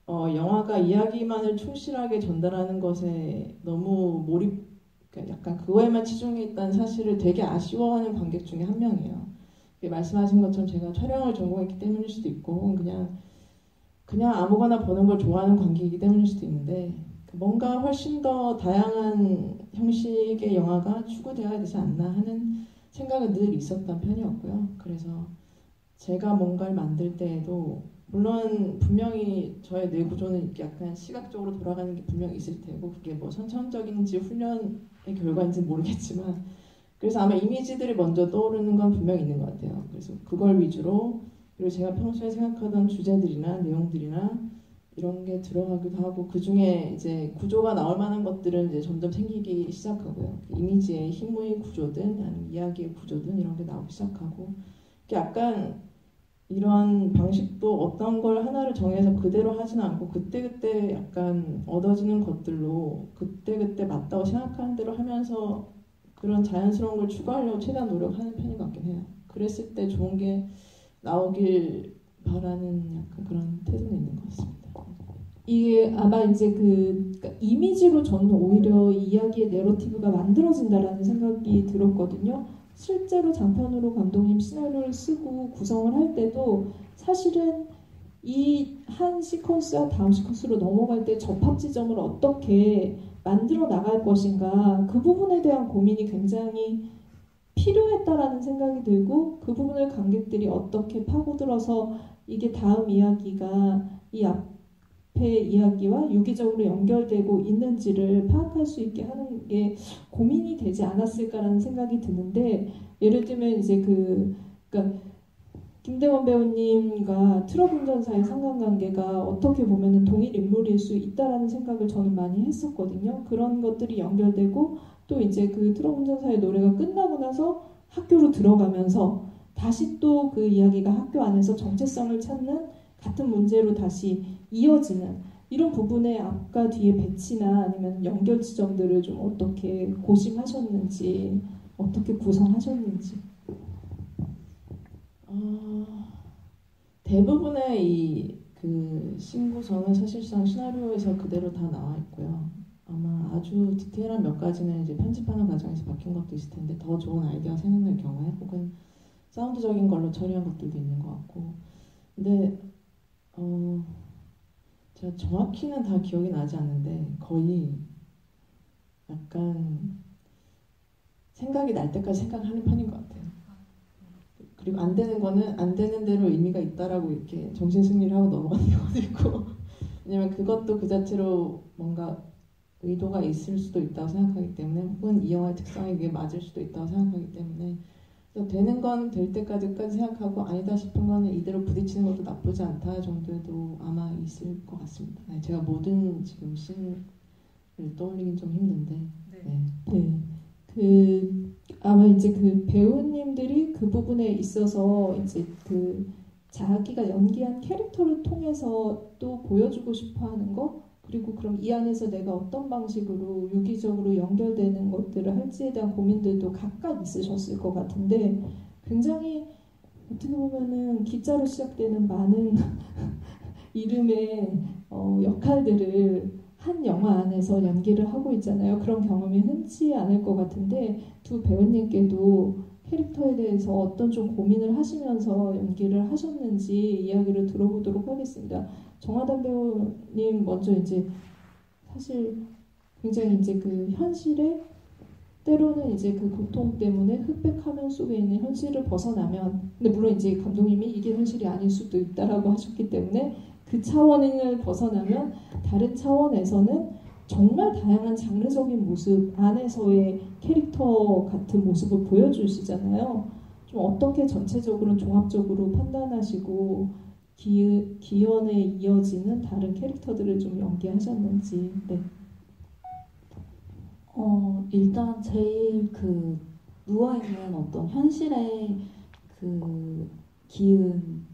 영화가 이야기만을 충실하게 전달하는 것에 너무 그러니까 약간 그거에만 치중해 있다는 사실을 되게 아쉬워하는 관객 중에 한 명이에요. 말씀하신 것처럼 제가 촬영을 전공했기 때문일 수도 있고 그냥 아무거나 보는 걸 좋아하는 관객이기 때문일 수도 있는데 뭔가 훨씬 더 다양한 형식의 영화가 추구되어야 되지 않나 하는 생각은 늘 있었던 편이었고요. 그래서 제가 뭔가를 만들 때에도 물론 분명히 저의 뇌 구조는 이렇게 약간 시각적으로 돌아가는 게 분명히 있을 테고 그게 뭐 선천적인지 훈련의 결과인지는 모르겠지만 그래서 아마 이미지들이 먼저 떠오르는 건 분명히 있는 것 같아요. 그래서 그걸 위주로 그리고 제가 평소에 생각하던 주제들이나 내용들이나 이런 게 들어가기도 하고 그 중에 이제 구조가 나올 만한 것들은 이제 점점 생기기 시작하고요. 이미지의 힘의 구조든 아니면 이야기의 구조든 이런 게 나오기 시작하고 약간 이런 방식도 어떤 걸 하나를 정해서 그대로 하지는 않고 그때그때 약간 얻어지는 것들로 그때그때 맞다고 생각하는 대로 하면서 그런 자연스러운 걸 추구하려고 최대한 노력하는 편인 것 같긴 해요. 그랬을 때 좋은 게 나오길 바라는 약간 그런 태도는 있는 것 같습니다. 이게 아마 이제 그러니까 이미지로 저는 오히려 이야기의 내러티브가 만들어진다라는 생각이 들었거든요. 실제로 장편으로 감독님 시나리오를 쓰고 구성을 할 때도 사실은 이 한 시퀀스와 다음 시퀀스로 넘어갈 때 접합 지점을 어떻게 만들어 나갈 것인가 그 부분에 대한 고민이 굉장히 필요했다라는 생각이 들고 그 부분을 관객들이 어떻게 파고들어서 이게 다음 이야기가 이 앞의 이야기와 유기적으로 연결되고 있는지를 파악할 수 있게 하는 게 고민이 되지 않았을까라는 생각이 드는데 예를 들면 이제 그러니까 김대원 배우님과 트럭 운전사의 상관관계가 어떻게 보면은 동일 인물일 수 있다라는 생각을 저는 많이 했었거든요. 그런 것들이 연결되고 또 이제 그 트럭 운전사의 노래가 끝나고 나서 학교로 들어가면서 다시 또 그 이야기가 학교 안에서 정체성을 찾는 같은 문제로 다시 이어지는 이런 부분의 앞과 뒤의 배치나 아니면 연결 지점들을 좀 어떻게 고심하셨는지 어떻게 구성하셨는지. 대부분의 이 그 신구성은 사실상 시나리오에서 그대로 다 나와 있고요. 아마 아주 디테일한 몇 가지는 이제 편집하는 과정에서 바뀐 것도 있을 텐데 더 좋은 아이디어가 생각날 경우에 혹은 사운드적인 걸로 처리한 것들도 있는 것 같고. 근데 제가 정확히는 다 기억이 나지 않는데 거의 약간 생각이 날 때까지 생각하는 편인 것 같아요. 그리고 안 되는 거는 안 되는 대로 의미가 있다라고 이렇게 정신 승리를 하고 넘어가는 경우도 있고 왜냐면 그것도 그 자체로 뭔가 의도가 있을 수도 있다고 생각하기 때문에 혹은 이 영화의 특성에 그게 맞을 수도 있다고 생각하기 때문에 그래서 되는 건 될 때까지까지 생각하고 아니다 싶은 거는 이대로 부딪히는 것도 나쁘지 않다 정도에도 아마 있을 것 같습니다. 네, 제가 모든 지금 씬을 떠올리긴 좀 힘든데 네. 그 아마 이제 그 배우님들이 그 부분에 있어서 이제 그 자기가 연기한 캐릭터를 통해서 또 보여주고 싶어하는 거 그리고 그럼 이 안에서 내가 어떤 방식으로 유기적으로 연결되는 것들을 할지에 대한 고민들도 각각 있으셨을 것 같은데 굉장히 어떻게 보면은 기자로 시작되는 많은 이름의 역할들을 한 영화 안에서 연기를 하고 있잖아요. 그런 경험이 흔치 않을 것 같은데 두 배우님께도 캐릭터에 대해서 어떤 좀 고민을 하시면서 연기를 하셨는지 이야기를 들어보도록 하겠습니다. 정하담 배우님 먼저 이제 사실 굉장히 이제 그 현실에 때로는 이제 그 고통 때문에 흑백 화면 속에 있는 현실을 벗어나면 근데 물론 이제 감독님이 이게 현실이 아닐 수도 있다라고 하셨기 때문에 그 차원을 벗어나면 다른 차원에서는 정말 다양한 장르적인 모습 안에서의 캐릭터 같은 모습을 보여주시잖아요. 좀 어떻게 전체적으로 종합적으로 판단하시고 기현에 이어지는 다른 캐릭터들을 좀 연기하셨는지. 네. 일단 제일 그 누워있는 어떤 현실의 그 기은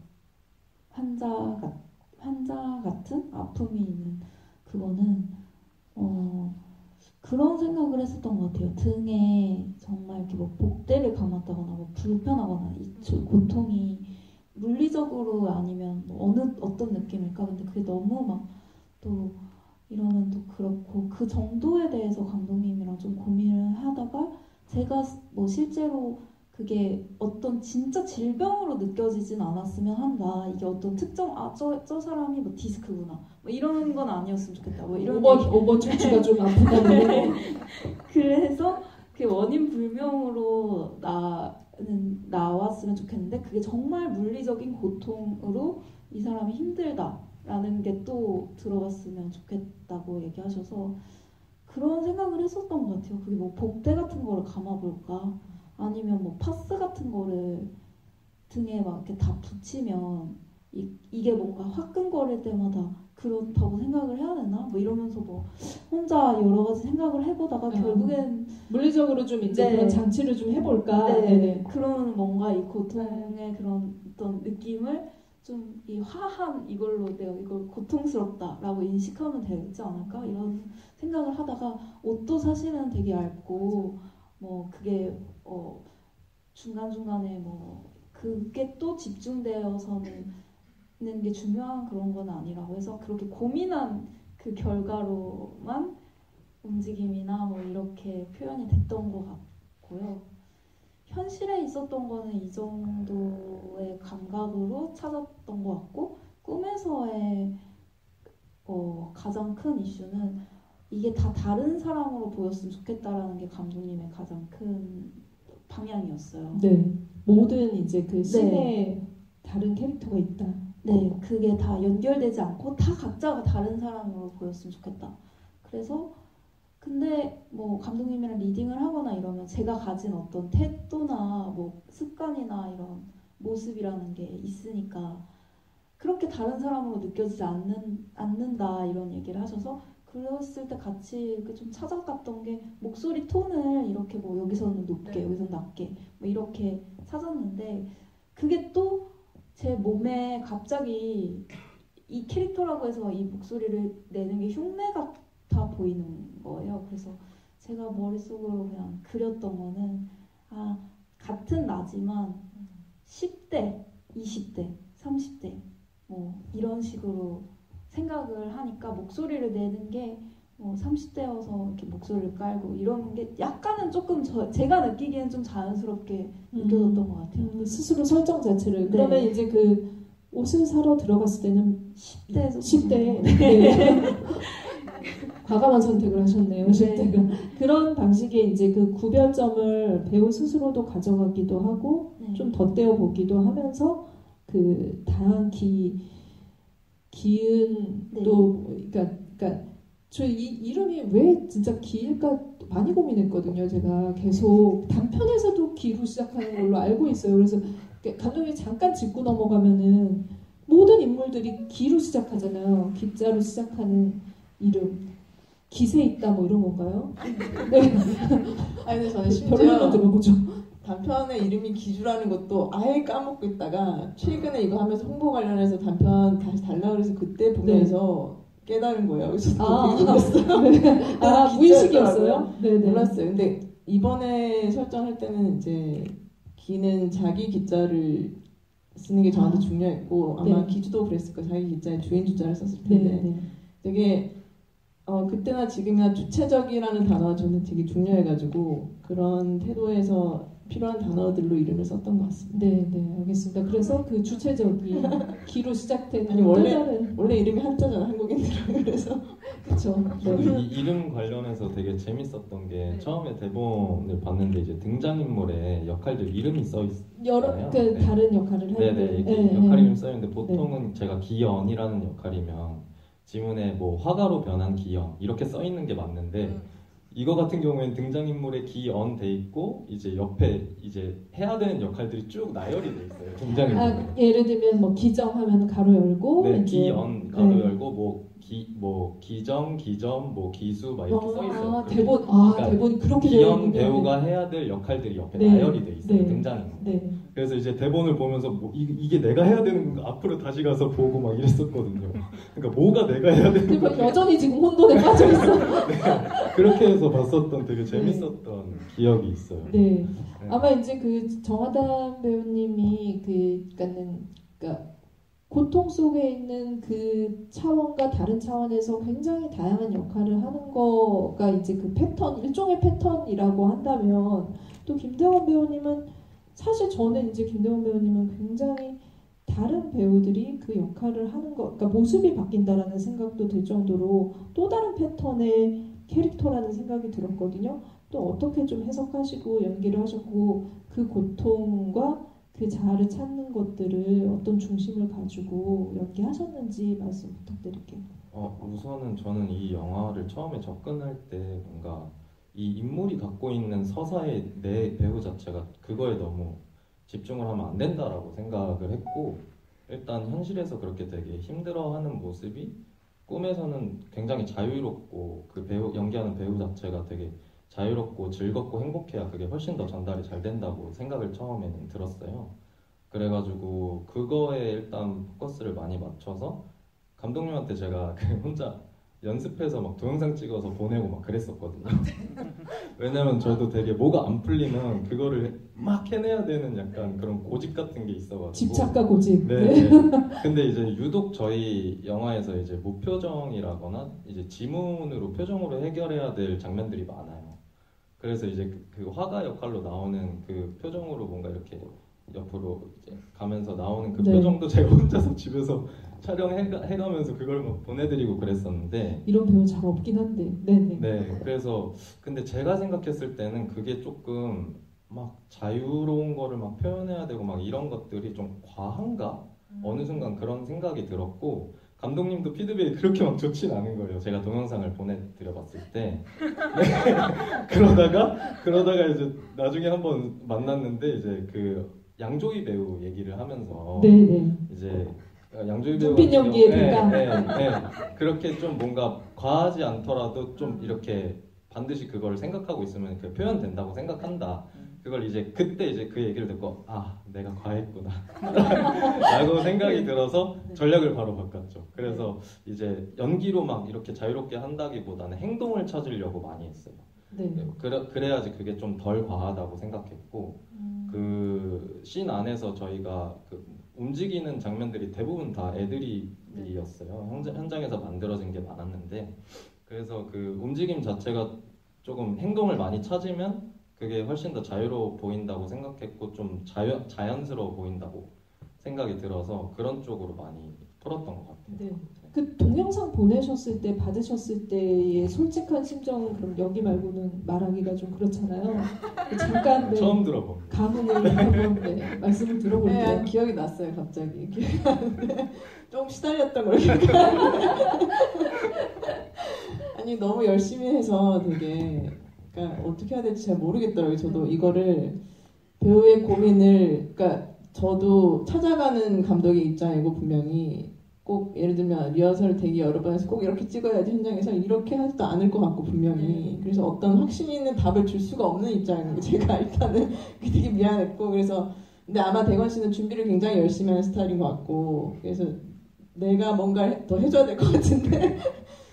환자 같은 아픔이 있는 그거는 그런 생각을 했었던 것 같아요. 등에 정말 이렇게 뭐 복대를 감았다거나 뭐 불편하거나 이 고통이 물리적으로 아니면 뭐 어떤 느낌일까? 근데 그게 너무 막 또 이러면 또 그렇고 그 정도에 대해서 감독님이랑 좀 고민을 하다가 제가 뭐 실제로 그게 어떤 진짜 질병으로 느껴지진 않았으면 한다. 이게 어떤 특정 저 사람이 뭐 디스크구나. 뭐 이런 건 아니었으면 좋겠다. 뭐 이런 5번 척추가 좀 아프다는 그래서 그 원인 불명으로 나왔으면 좋겠는데 그게 정말 물리적인 고통으로 이 사람이 힘들다라는 게 또 들어갔으면 좋겠다고 얘기하셔서 그런 생각을 했었던 것 같아요. 그게 뭐 복대 같은 거를 감아볼까? 아니면 뭐 파스 같은 거를 등에 막 이렇게 다 붙이면 이게 뭔가 화끈거릴 때마다 그렇다고 생각을 해야 되나? 뭐 이러면서 뭐 혼자 여러 가지 생각을 해보다가 결국엔 물리적으로 좀 이제 그런 장치를 좀 해볼까? 네. 그런 뭔가 이 고통의 그런 어떤 느낌을 좀 이 화한 이걸로 내가 이걸 고통스럽다라고 인식하면 되지 않을까? 이런 생각을 하다가 옷도 사실은 되게 얇고 뭐 그게 중간중간에 뭐 그게 또 집중되어서는 게 중요한 그런 건 아니라고 해서 그렇게 고민한 그 결과로만 움직임이나 뭐 이렇게 표현이 됐던 것 같고요. 현실에 있었던 거는 이 정도의 감각으로 찾았던 것 같고 꿈에서의 가장 큰 이슈는 이게 다 다른 사람으로 보였으면 좋겠다라는 게 감독님의 가장 큰 방향이었어요. 네, 모든 이제 그 씬에 다른 캐릭터가 있다. 네, 그게 다 연결되지 않고 다 각자가 다른 사람으로 보였으면 좋겠다. 그래서 근데 뭐 감독님이랑 리딩을 하거나 이러면 제가 가진 어떤 태도나 뭐 습관이나 이런 모습이라는 게 있으니까 그렇게 다른 사람으로 느껴지지 않는다 이런 얘기를 하셔서 그랬을 때 같이 이렇게 좀 찾아갔던 게 목소리 톤을 이렇게 뭐 여기서는 높게 여기서는 낮게 뭐 이렇게 찾았는데 그게 또 제 몸에 갑자기 이 캐릭터라고 해서 이 목소리를 내는 게 흉내 같아 보이는 거예요. 그래서 제가 머릿속으로 그냥 그렸던 거는 같은 나지만 10대, 20대, 30대 뭐 이런 식으로 생각을 하니까 목소리를 내는 게 뭐 30대여서 이렇게 목소리를 깔고 이런 게 약간은 조금 제가 느끼기엔 좀 자연스럽게 느껴졌던 것 같아요. 스스로 설정 자체를. 네. 그러면 이제 그 옷을 사러 들어갔을 때는 10대에서 10대. 네. 과감한 선택을 하셨네요. 10대가. 그런 방식의 이제 그 구별점을 배우 스스로도 가져가기도 하고 네. 좀 덧대어 보기도 하면서 그 다양한 기은도 그러니까 저 이름이 왜 진짜 기일까 많이 고민했거든요. 제가 계속 단편에서도 기로 시작하는 걸로 알고 있어요. 그래서 감독님이 잠깐 짚고 넘어가면은 모든 인물들이 기로 시작하잖아요. 기자로 시작하는 이름. 기세 있다 뭐 이런 건가요? 네. 아니 근데 저는 별로로 심지어 들어보죠. 단편의 이름이 기주라는 것도 아예 까먹고 있다가 최근에 이거 하면서 홍보 관련해서 단편 다시 달라 그래서 그때 보면서 깨달은 거예요. 그래서 되게 놀랐어요. 무의식이었어요? 네네. 몰랐어요. 근데 이번에 설정할 때는 이제 기는 자기 기자를 쓰는 게 저한테 중요했고 아마 기주도 그랬을 거예요. 자기 기자의 주인 주자를 썼을 텐데 네. 되게 그때나 지금이나 주체적이라는 단어가 저는 되게 중요해가지고 그런 태도에서 필요한 단어들로 이름을 썼던 것 같습니다. 네, 알겠습니다. 그래서 그 주체적인 기로 시작되는 아니, 또 다른 원래 이름이 한자잖아 한국인들은. 그래서 그렇죠. 이 이름 관련해서 되게 재밌었던 게 처음에 대본을 봤는데 이제 등장인물의 역할들 이름이 써 있어요. 다른 역할을 할 때. 네네. 역할 이름 써 있는데 보통은 제가 기연이라는 역할이면 지문에 뭐 화가로 변한 기연 이렇게 써 있는 게 맞는데 이거 같은 경우에는 등장인물에 기연 돼 있고 이제 옆에 이제 해야 되는 역할들이 쭉 나열이 돼 있어요. 등장인물. 예를 들면 뭐 기정하면 가로 열고 네, 이제, 기연 가로 열고 뭐 기정, 기점, 뭐 기수 막 이렇게 써 있어요. 그러니까 대본이 그렇게 되어 기연 있군요. 배우가 해야 될 역할들이 옆에 나열이 돼 있어요. 등장인물. 네. 그래서 이제 대본을 보면서 뭐 이게 내가 해야 되는 건가 앞으로 다시 가서 보고 막 이랬었거든요. 그러니까 뭐가 내가 해야 되는 건가. 여전히 지금 혼돈에 빠져 있어. 네, 그렇게 해서 봤었던 되게 재밌었던 기억이 있어요. 네. 아마 이제 그 정하담 배우님이 그러니까 고통 속에 있는 그 차원과 다른 차원에서 굉장히 다양한 역할을 하는 거가 이제 그 패턴, 일종의 패턴이라고 한다면 또 김대원 배우님은 사실 저는 이제 김대원 배우님은 굉장히 다른 배우들이 그 역할을 하는 거, 그러니까 모습이 바뀐다라는 생각도 들 정도로 또 다른 패턴의 캐릭터라는 생각이 들었거든요. 또 어떻게 좀 해석하시고 연기를 하셨고 그 고통과 그 자아를 찾는 것들을 어떤 중심을 가지고 연기하셨는지 말씀 부탁드릴게요. 우선은 저는 이 영화를 처음에 접근할 때 뭔가 이 인물이 갖고 있는 서사의 내 배우 자체가 그거에 너무 집중을 하면 안 된다라고 생각을 했고 일단 현실에서 그렇게 되게 힘들어하는 모습이 꿈에서는 굉장히 자유롭고 그 배우 연기하는 배우 자체가 되게 자유롭고 즐겁고 행복해야 그게 훨씬 더 전달이 잘 된다고 생각을 처음에는 들었어요. 그래가지고 그거에 일단 포커스를 많이 맞춰서 감독님한테 제가 혼자 연습해서 막 동영상 찍어서 보내고 막 그랬었거든요. 왜냐면 저도 되게 뭐가 안 풀리면 그거를 막 해내야 되는 약간 그런 고집 같은 게 있어가지고. 집착과 고집. 네. 근데 이제 유독 저희 영화에서 이제 무표정이라거나 이제 지문으로 표정으로 해결해야 될 장면들이 많아요. 그래서 이제 그 화가 역할로 나오는 그 표정으로 뭔가 이렇게 옆으로 이제 가면서 나오는 그 네. 표정도 제가 혼자서 집에서 촬영해가면서 그걸 막 보내드리고 그랬었는데 이런 배우 잘 없긴 한데. 네네. 네 그래서 근데 제가 생각했을 때는 그게 조금 막 자유로운 거를 막 표현해야 되고 막 이런 것들이 좀 과한가? 어느 순간 그런 생각이 들었고 감독님도 피드백이 그렇게 막 좋진 않은 거예요. 제가 동영상을 보내드려봤을 때. 네. 그러다가 이제 나중에 한번 만났는데 이제 그 양조위 배우 얘기를 하면서 네네. 이제 양조위 배우 눈빛 연기의 대가. 네. 그렇게 좀 뭔가 과하지 않더라도 좀 이렇게 반드시 그걸 생각하고 있으면 그 표현된다고 생각한다. 그걸 이제 그때 이제 그 얘기를 듣고 아 내가 과했구나 라고 생각이 들어서 전략을 바로 바꿨죠. 그래서 이제 연기로 막 이렇게 자유롭게 한다기보다는 행동을 찾으려고 많이 했어요. 네. 그래야지 그게 좀 덜 과하다고 생각했고 그 씬 안에서 저희가 그 움직이는 장면들이 대부분 다 애드립이었어요. 현장에서 만들어진 게 많았는데 그래서 그 움직임 자체가 조금 행동을 많이 찾으면 그게 훨씬 더 자유로워 보인다고 생각했고 좀 자연스러워 보인다고 생각이 들어서 그런 쪽으로 많이 풀었던 것 같아요. 네. 그 동영상 보내셨을 때 받으셨을 때의 솔직한 심정 그럼 여기 말고는 말하기가 좀 그렇잖아요. 잠깐 네, 처음 들어봅니다. 감흥을 한번 네, 말씀을 들어볼게요. 네, 기억이 났어요 갑자기. 기억이 나는데 좀 시달렸던 걸 기억하는데 아니 너무 열심히 해서 되게 그러니까 어떻게 해야 될지 잘 모르겠더라고요. 저도 이거를 배우의 고민을 그러니까 저도 찾아가는 감독의 입장이고 분명히 꼭 예를 들면 리허설을 되게 여러 번 해서 꼭 이렇게 찍어야지 현장에서 이렇게 하지도 않을 것 같고 분명히 그래서 어떤 확신 있는 답을 줄 수가 없는 입장이에요. 제가 일단은 되게 미안했고 그래서 근데 아마 대건 씨는 준비를 굉장히 열심히 하는 스타일인 것 같고 그래서 내가 뭔가 더 해줘야 될 것 같은데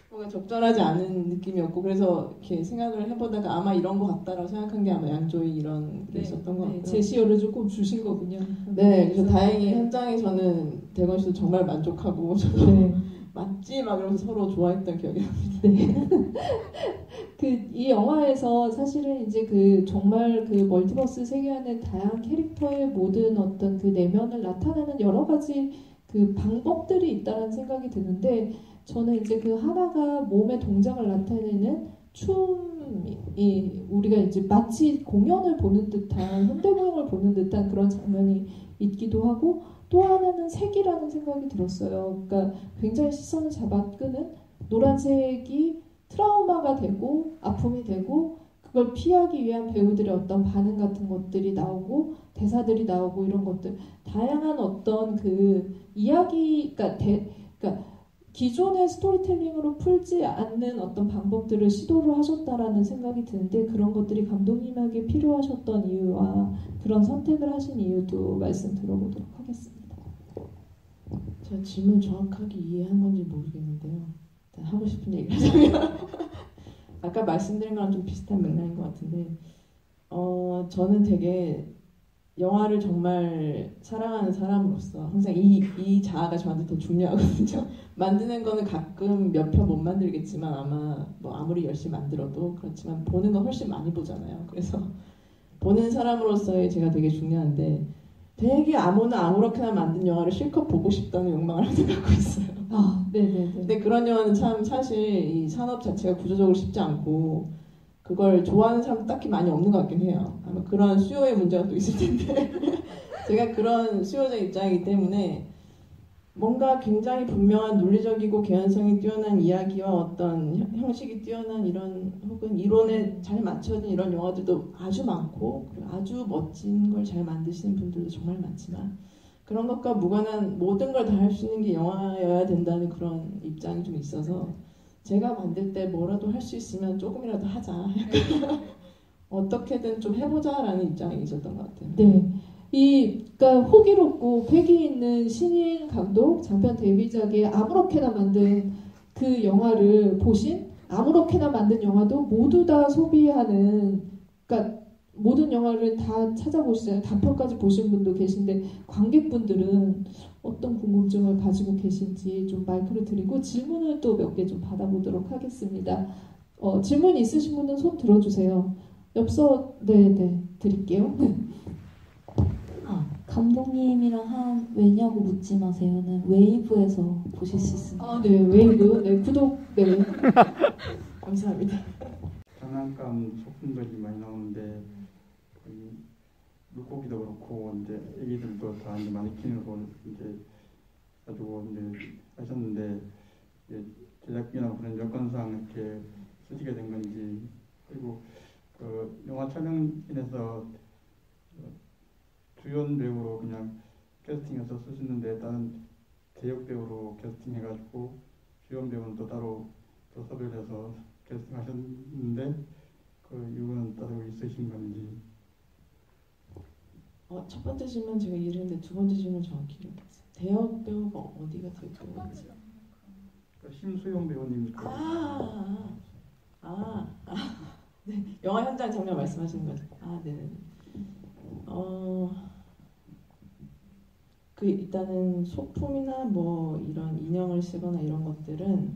뭔가 적절하지 않은 느낌이었고 그래서 이렇게 생각을 해보다가 아마 이런 것 같다라고 생각한 게 아마 양조위 이런 게 있었던 것 같고요. 제시어를 조금 주신 거군요. 네, 그래서 다행히 현장에서는 대건 씨도 정말 만족하고 저도 네. 맞지 막 이러면서 서로 좋아했던 기억이 납니다. 네. 이 영화에서 사실은 이제 그 정말 그 멀티버스 세계 안에 다양한 캐릭터의 모든 어떤 그 내면을 나타내는 여러 가지 그 방법들이 있다는 생각이 드는데 저는 이제 그 하나가 몸의 동작을 나타내는 춤이 우리가 이제 마치 공연을 보는 듯한 현대무용을 보는 듯한 그런 장면이 있기도 하고 또 하나는 색이라는 생각이 들었어요. 그러니까 굉장히 시선을 잡아끄는 노란색이 트라우마가 되고 아픔이 되고 그걸 피하기 위한 배우들의 어떤 반응 같은 것들이 나오고 대사들이 나오고 이런 것들 다양한 어떤 그 이야기 그러니까 기존의 스토리텔링으로 풀지 않는 어떤 방법들을 시도를 하셨다라는 생각이 드는데 그런 것들이 감독님에게 필요하셨던 이유와 그런 선택을 하신 이유도 말씀 들어보도록 하겠습니다. 제가 질문 정확하게 이해한 건지 모르겠는데요. 일단 하고 싶은 얘기를 하자면 아까 말씀드린 거랑 좀 비슷한 맥락인 것 같은데 저는 되게 영화를 정말 사랑하는 사람으로서 항상 이 자아가 저한테 더 중요하거든요. 만드는 거는 가끔 몇 편 못 만들겠지만 아마 뭐 아무리 열심히 만들어도 그렇지만 보는 건 훨씬 많이 보잖아요. 그래서 보는 사람으로서의 제가 되게 중요한데 되게 아무렇게나 만든 영화를 실컷 보고 싶다는 욕망을 항상 갖고 있어요. 아, 네네네. 근데 그런 영화는 참 사실 이 산업 자체가 구조적으로 쉽지 않고 그걸 좋아하는 사람 딱히 많이 없는 것 같긴 해요. 아마 그런 수요의 문제가 또 있을 텐데 제가 그런 수요자 입장이기 때문에 뭔가 굉장히 분명한 논리적이고 개연성이 뛰어난 이야기와 어떤 형식이 뛰어난 이런 혹은 이론에 잘 맞춰진 이런 영화들도 아주 많고 그리고 아주 멋진 걸 잘 만드시는 분들도 정말 많지만 그런 것과 무관한 모든 걸 다 할 수 있는 게 영화여야 된다는 그런 입장이 좀 있어서 제가 만들 때 뭐라도 할 수 있으면 조금이라도 하자. 어떻게든 좀 해보자라는 입장이 있었던 것 같아요. 네. 그러니까 호기롭고 패기 있는 신인 감독 장편 데뷔작에 아무렇게나 만든 그 영화를 보신 아무렇게나 만든 영화도 모두 다 소비하는 그러니까 모든 영화를 다 찾아보시잖아요. 단편까지 보신 분도 계신데 관객분들은 어떤 궁금증을 가지고 계신지 좀 마이크를 드리고 질문을 또 몇 개 좀 받아보도록 하겠습니다. 질문 있으신 분은 손 들어주세요. 엽서 네 드릴게요. 감독님이랑 한 왜냐고 묻지 마세요는 웨이브에서 보실 수 있습니다. 네 웨이브 네 구독 네 감사합니다. 장난감 소품들이 많이 나오는데 물고기도 그렇고 이제 애기들도 다 이제 마네킹으로 이제 가지고 이제 하셨는데 제작비나 그런 여건상 이렇게 쓰시게 된 건지 그리고 그 영화 촬영진에서 주연 배우로 그냥 캐스팅해서 쓰시는데 다른 대역 배우로 캐스팅해가지고 주연 배우는 또 따로 또 섭외를 해서 캐스팅하셨는데 그 이유는 따로 있으신 건지. 첫 번째 질문 제가 이해를 했는데 두 번째 질문 정확히 기억했어요. 대역 배우가 어디가 대역 배우인지. 심수영 배우님. 네. 영화 현장 장면 말씀하시는 거죠? 네. 일단은 소품이나 뭐 이런 인형을 쓰거나 이런 것들은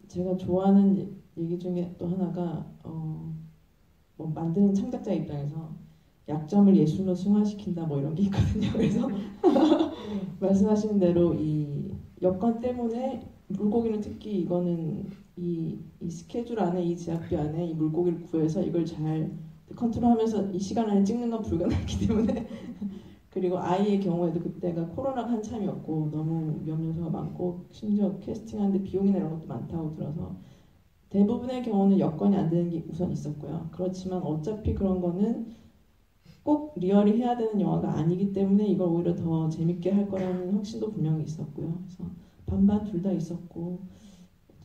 제가 좋아하는 얘기 중에 또 하나가 뭐 만드는 창작자 입장에서 약점을 예술로 승화시킨다 뭐 이런 게 있거든요. 그래서 말씀하신 대로 이 여건 때문에 물고기는 특히 이거는 이 스케줄 안에 이 제작비 안에 이 물고기를 구해서 이걸 잘 컨트롤하면서 이 시간 안에 찍는 건 불가능하기 때문에 그리고 아이의 경우에도 그때가 코로나가 한참이었고 너무 위험 요소가 많고 심지어 캐스팅하는데 비용이나 이런 것도 많다고 들어서 대부분의 경우는 여건이 안 되는 게 우선 있었고요. 그렇지만 어차피 그런 거는 꼭 리얼이 해야 되는 영화가 아니기 때문에 이걸 오히려 더 재밌게 할 거라는 확신도 분명히 있었고요. 그래서 반반 둘 다 있었고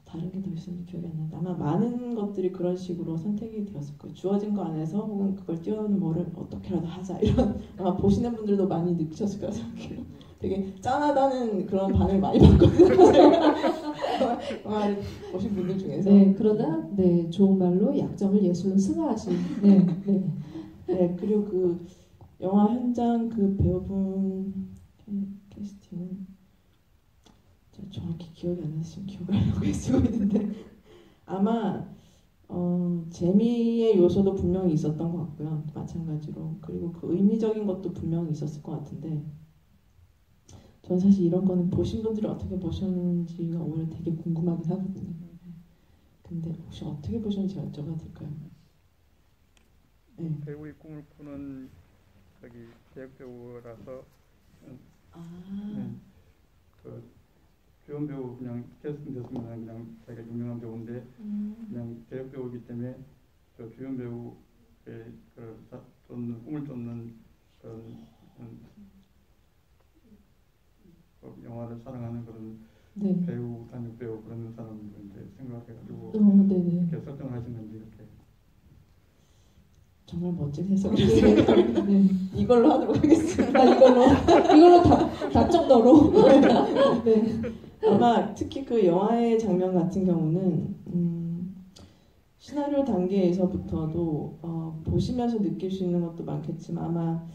다른 게 더 있었는지 기억이 안 나는데 아마 많은 것들이 그런 식으로 선택이 되었을 거예요. 주어진 거 안에서 혹은 그걸 띄워놓은 뭐를 어떻게라도 하자 이런 아마 보시는 분들도 많이 느끼셨을 거라 생각해요. 되게 짠하다는 그런 반응을 많이 받거든요. 영화를 보신 분들 중에서. 네, 그러나 네 좋은 말로 약점을 예술로 승화하신. 네, 그리고 그 영화 현장 그 배우분 캐스팅은 정확히 기억이 안 나서 지금 기억을 하려고 쓰고 있는데 아마 재미의 요소도 분명히 있었던 것 같고요. 마찬가지로 그리고 그 의미적인 것도 분명히 있었을 것 같은데 저는 사실 이런 거는 보신 분들이 어떻게 보셨는지가 오히려 되게 궁금하긴 하거든요. 근데 혹시 어떻게 보셨는지 여쭤봐도 될까요? 네. 배우의 꿈을 꾸는 대역 배우라서 그 주연 배우 그냥 캐스팅 됐으면 그냥 자기가 유명한 배우인데 그냥 대역 배우이기 때문에 저 주연 배우의 꿈을 쫓는 그런 영화를 사랑하는 그런 배우, 단역 배우 그런 사람을 이제 생각해가지고 이렇게 설정을 하신 건지 이렇게. 정말 멋진 해석이었어요. 네. 이걸로 하도록 하겠습니다. 이걸로 답정너로. 네. 아마 특히 그 영화의 장면 같은 경우는 시나리오 단계에서부터도 보시면서 느낄 수 있는 것도 많겠지만 아마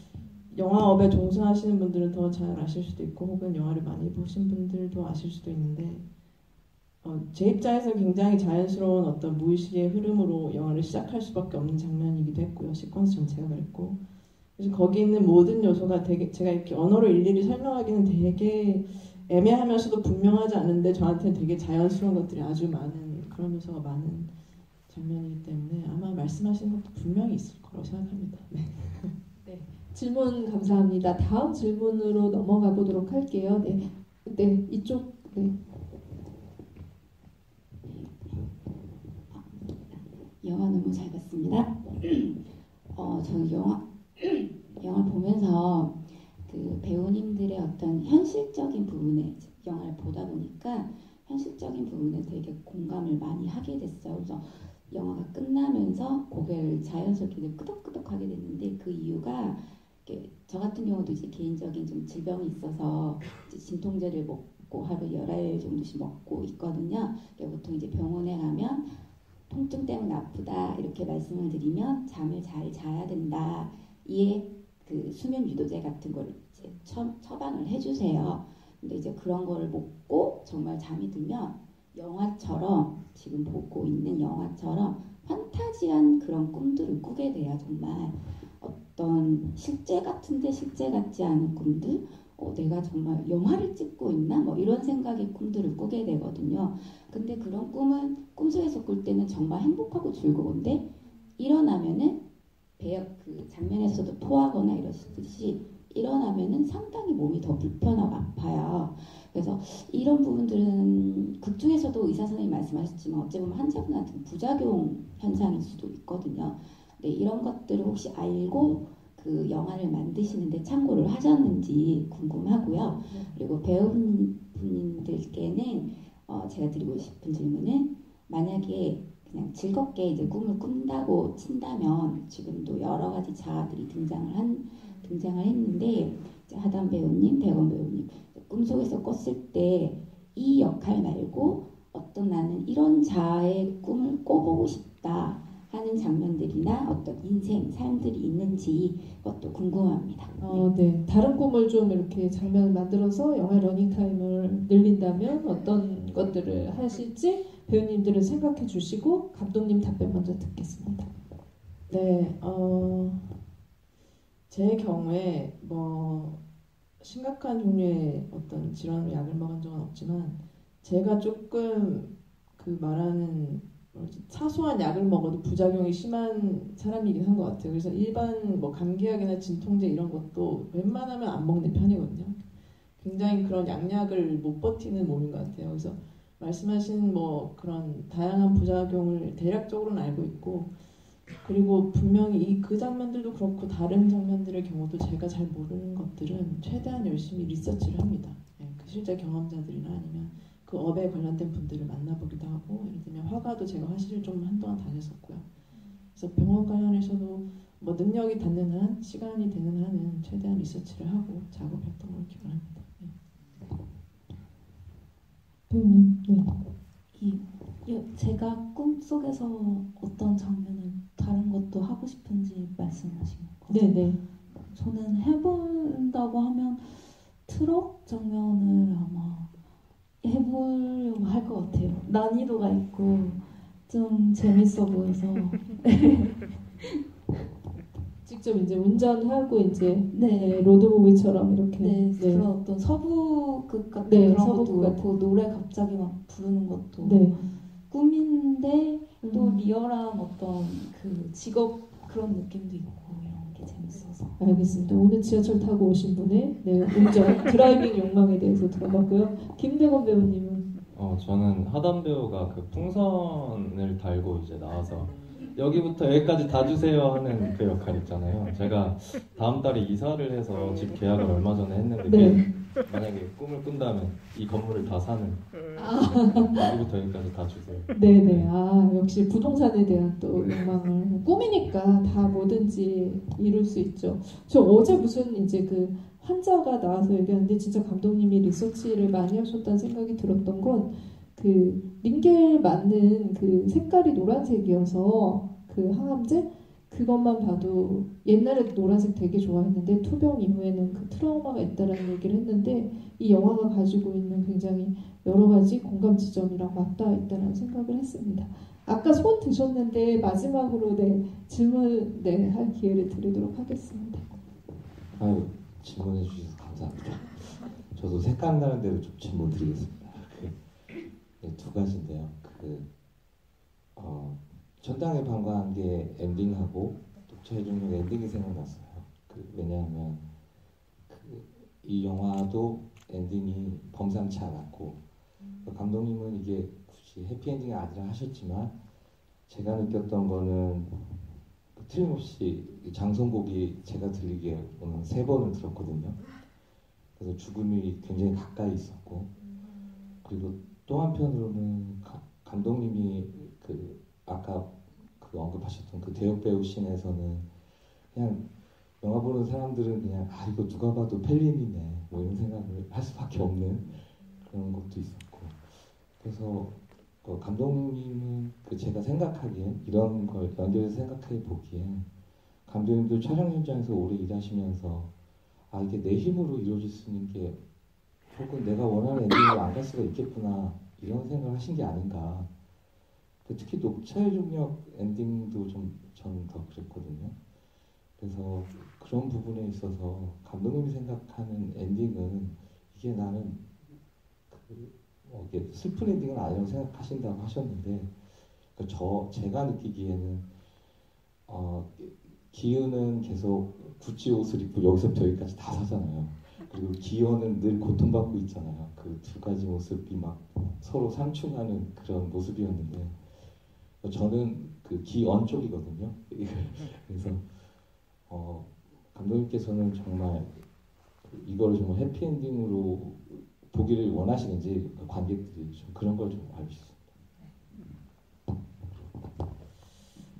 영화업에 종사하시는 분들은 더 잘 아실 수도 있고 혹은 영화를 많이 보신 분들도 아실 수도 있는데 제 입장에서 굉장히 자연스러운 어떤 무의식의 흐름으로 영화를 시작할 수밖에 없는 장면이기도 했고요. 시퀀스 전체가 그랬고 그래서 거기 있는 모든 요소가 되게 제가 이렇게 언어로 일일이 설명하기는 되게 애매하면서도 분명하지 않은데 저한테는 되게 자연스러운 것들이 아주 많은 그런 요소가 많은 장면이기 때문에 아마 말씀하시는 것도 분명히 있을 거라고 생각합니다. 네. 질문 감사합니다. 다음 질문으로 넘어가 보도록 할게요. 네, 이쪽. 네. 영화 너무 잘 봤습니다. 저는 영화 보면서 그 배우님들의 어떤 현실적인 부분에 영화를 보다 보니까 현실적인 부분에 되게 공감을 많이 하게 됐어요. 그래서 영화가 끝나면서 고개를 자연스럽게 끄덕끄덕하게 됐는데 그 이유가 저 같은 경우도 이제 개인적인 좀 질병이 있어서 이제 진통제를 먹고 하루 10알 정도씩 먹고 있거든요. 보통 이제 병원에 가면 통증 때문에 아프다 이렇게 말씀을 드리면 잠을 잘 자야 된다. 이에 그 수면 유도제 같은 걸 이제 처방을 해주세요. 근데 이제 그런 거를 먹고 정말 잠이 들면 영화처럼 지금 보고 있는 영화처럼 판타지한 그런 꿈들을 꾸게 돼요. 정말 어떤 실제 같은데 실제 같지 않은 꿈들, 내가 정말 영화를 찍고 있나 뭐 이런 생각의 꿈들을 꾸게 되거든요. 근데 그런 꿈은 꿈속에서 꿀 때는 정말 행복하고 즐거운데 일어나면은 그 장면에서도 토하거나 이러시듯이 일어나면은 상당히 몸이 더 불편하고 아파요. 그래서 이런 부분들은 극 중에서도 의사 선생님이 말씀하셨지만 어찌 보면 환자분한테는 부작용 현상일 수도 있거든요. 네, 이런 것들을 혹시 알고 그 영화를 만드시는데 참고를 하셨는지 궁금하고요. 그리고 배우분들께는 제가 드리고 싶은 질문은 만약에 그냥 즐겁게 이제 꿈을 꾼다고 친다면 지금도 여러 가지 자아들이 등장을 했는데 이제 하담 배우님, 백원 배우님 꿈속에서 꿨을 때 이 역할 말고 어떤 나는 이런 자아의 꿈을 꿔보고 싶다 하는 장면들이나 어떤 인생, 삶들이 있는지 그것도 궁금합니다. 네. 다른 꿈을 좀 이렇게 장면을 만들어서 영화 러닝타임을 늘린다면 어떤 것들을 하실지 배우님들은 생각해 주시고 감독님 답변 먼저 듣겠습니다. 네, 제 경우에 뭐 심각한 종류의 어떤 질환으로 약을 먹은 적은 없지만 제가 조금 그 말하는 사소한 약을 먹어도 부작용이 심한 사람이긴 한 것 같아요. 그래서 일반 뭐 감기약이나 진통제 이런 것도 웬만하면 안 먹는 편이거든요. 굉장히 그런 약약을 못 버티는 몸인 것 같아요. 그래서 말씀하신 뭐 그런 다양한 부작용을 대략적으로는 알고 있고 그리고 분명히 그 장면들도 그렇고 다른 장면들의 경우도 제가 잘 모르는 것들은 최대한 열심히 리서치를 합니다. 그 실제 경험자들이나 아니면 그 업에 관련된 분들을 만나보기도 하고 예를 들면 화가도 제가 화실을 좀 한동안 다녔었고요. 그래서 병원 관련해서도 뭐 능력이 닿는 한, 시간이 되는 한은 최대한 리서치를 하고 작업했던 걸 기억합니다. 배우님, 네. 제가 꿈속에서 어떤 장면을 다른 것도 하고 싶은지 말씀하신 거죠? 네네. 저는 해본다고 하면 트럭 장면을 아마 해보려고 할 것 같아요. 난이도가 있고 좀 재밌어 보여서. 직접 이제 운전하고 이제 네. 로드무비처럼 이렇게 네, 그런 어떤 서부극 같은 네, 그런 서부극 것도 같은. 그렇고 노래 갑자기 막 부르는 것도 네. 꿈인데 또 리얼한 어떤 그 직업 그런 느낌도 있고 이런 게 재밌어서. 알겠습니다. 오늘 지하철 타고 오신 분의 운전, 드라이빙 욕망에 대해서 들어봤고요. 김대건 배우님은 저는 하담 배우가 그 풍선을 달고 이제 나와서 여기부터 여기까지 다 주세요 하는 그 역할 있잖아요. 제가 다음 달에 이사를 해서 집 계약을 얼마 전에 했는데 네. 만약에 꿈을 꾼다면 이 건물을 다 사는 여기부터 여기까지 다 주세요. 네네. 역시 부동산에 대한 또 욕망을 꿈이니까 다 뭐든지 이룰 수 있죠. 저 어제 무슨 이제 그 환자가 나와서 얘기하는데 진짜 감독님이 리서치를 많이 하셨다는 생각이 들었던 건 그 링겔 맞는 그 색깔이 노란색이어서 그 항암제 그것만 봐도 옛날에 노란색 되게 좋아했는데 투병 이후에는 그 트라우마가 있다라는 얘기를 했는데 이 영화가 가지고 있는 굉장히 여러 가지 공감 지점이랑 맞닿아 있다는 생각을 했습니다. 아까 손 드셨는데 마지막으로 질문 할 기회를 드리도록 하겠습니다. 질문해 주셔서 감사합니다. 저도 생각나는 대로 좀 질문 드리겠습니다. 두 가지인데요. 전당의 방광계 엔딩하고 독처의 종족 엔딩이 생각났어요. 왜냐하면 이 영화도 엔딩이 범상치 않았고 감독님은 이게 굳이 해피엔딩이 아니라 하셨지만 제가 느꼈던 거는 틀림없이 장선곡이 제가 들리기에 오늘 3번을 들었거든요. 그래서 죽음이 굉장히 가까이 있었고 그리고 또 한편으로는 감독님이 아까 언급하셨던 그 대역 배우 씬에서는 그냥 영화 보는 사람들은 그냥 아 이거 누가 봐도 펠린이네 뭐 이런 생각을 할 수밖에 없는 그런 것도 있었고 그래서 감독님은 제가 생각하기엔 이런 걸 연결해서 생각해 보기엔 감독님도 촬영 현장에서 오래 일하시면서 아 이게 내 힘으로 이루어질 수 있는 게 혹은 내가 원하는 엔딩으로 안 갈 수가 있겠구나 이런 생각을 하신 게 아닌가. 특히 녹차의 중력 엔딩도 좀 저는 더 그랬거든요. 그래서 그런 부분에 있어서 감독님이 생각하는 엔딩은 이게 나는 이게 슬픈 엔딩은 아니라고 생각하신다고 하셨는데 제가 느끼기에는 기은은 계속 구찌 옷을 입고 여기서부터 여기까지 다 사잖아요. 그리고 기현은 늘 고통받고 있잖아요. 그 두 가지 모습이 막 서로 상충하는 그런 모습이었는데 저는 그 기언 쪽이거든요. 그래서 감독님께서는 정말 이거를 정말 해피엔딩으로 보기를 원하시는지 관객들이 좀 그런 걸 좀 알고 싶습니다.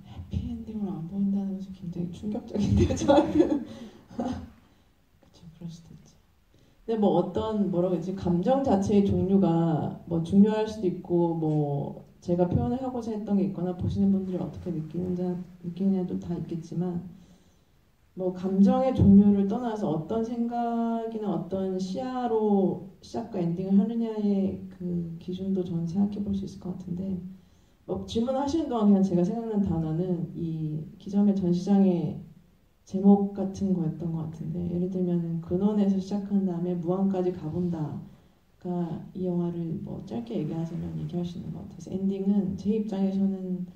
해피엔딩으로 안 보인다는 것이 굉장히 충격적인데요, 저한테는. 그렇죠, 그럴 수도 있죠. 근데 뭐 어떤 뭐라고 해야지 감정 자체의 종류가 뭐 중요할 수도 있고 뭐 제가 표현을 하고자 했던 게 있거나 보시는 분들이 어떻게 느끼느냐도 다 있겠지만 뭐 감정의 종류를 떠나서 어떤 생각이나 어떤 시야로 시작과 엔딩을 하느냐의 그 기준도 저는 생각해 볼 수 있을 것 같은데 뭐 질문하시는 동안 그냥 제가 생각난 단어는 이 기점의 전시장의 제목 같은 거였던 것 같은데 예를 들면은 근원에서 시작한 다음에 무한까지 가본다가 이 영화를 뭐 짧게 얘기하자면 얘기할 수 있는 것 같아서 엔딩은 제 입장에서는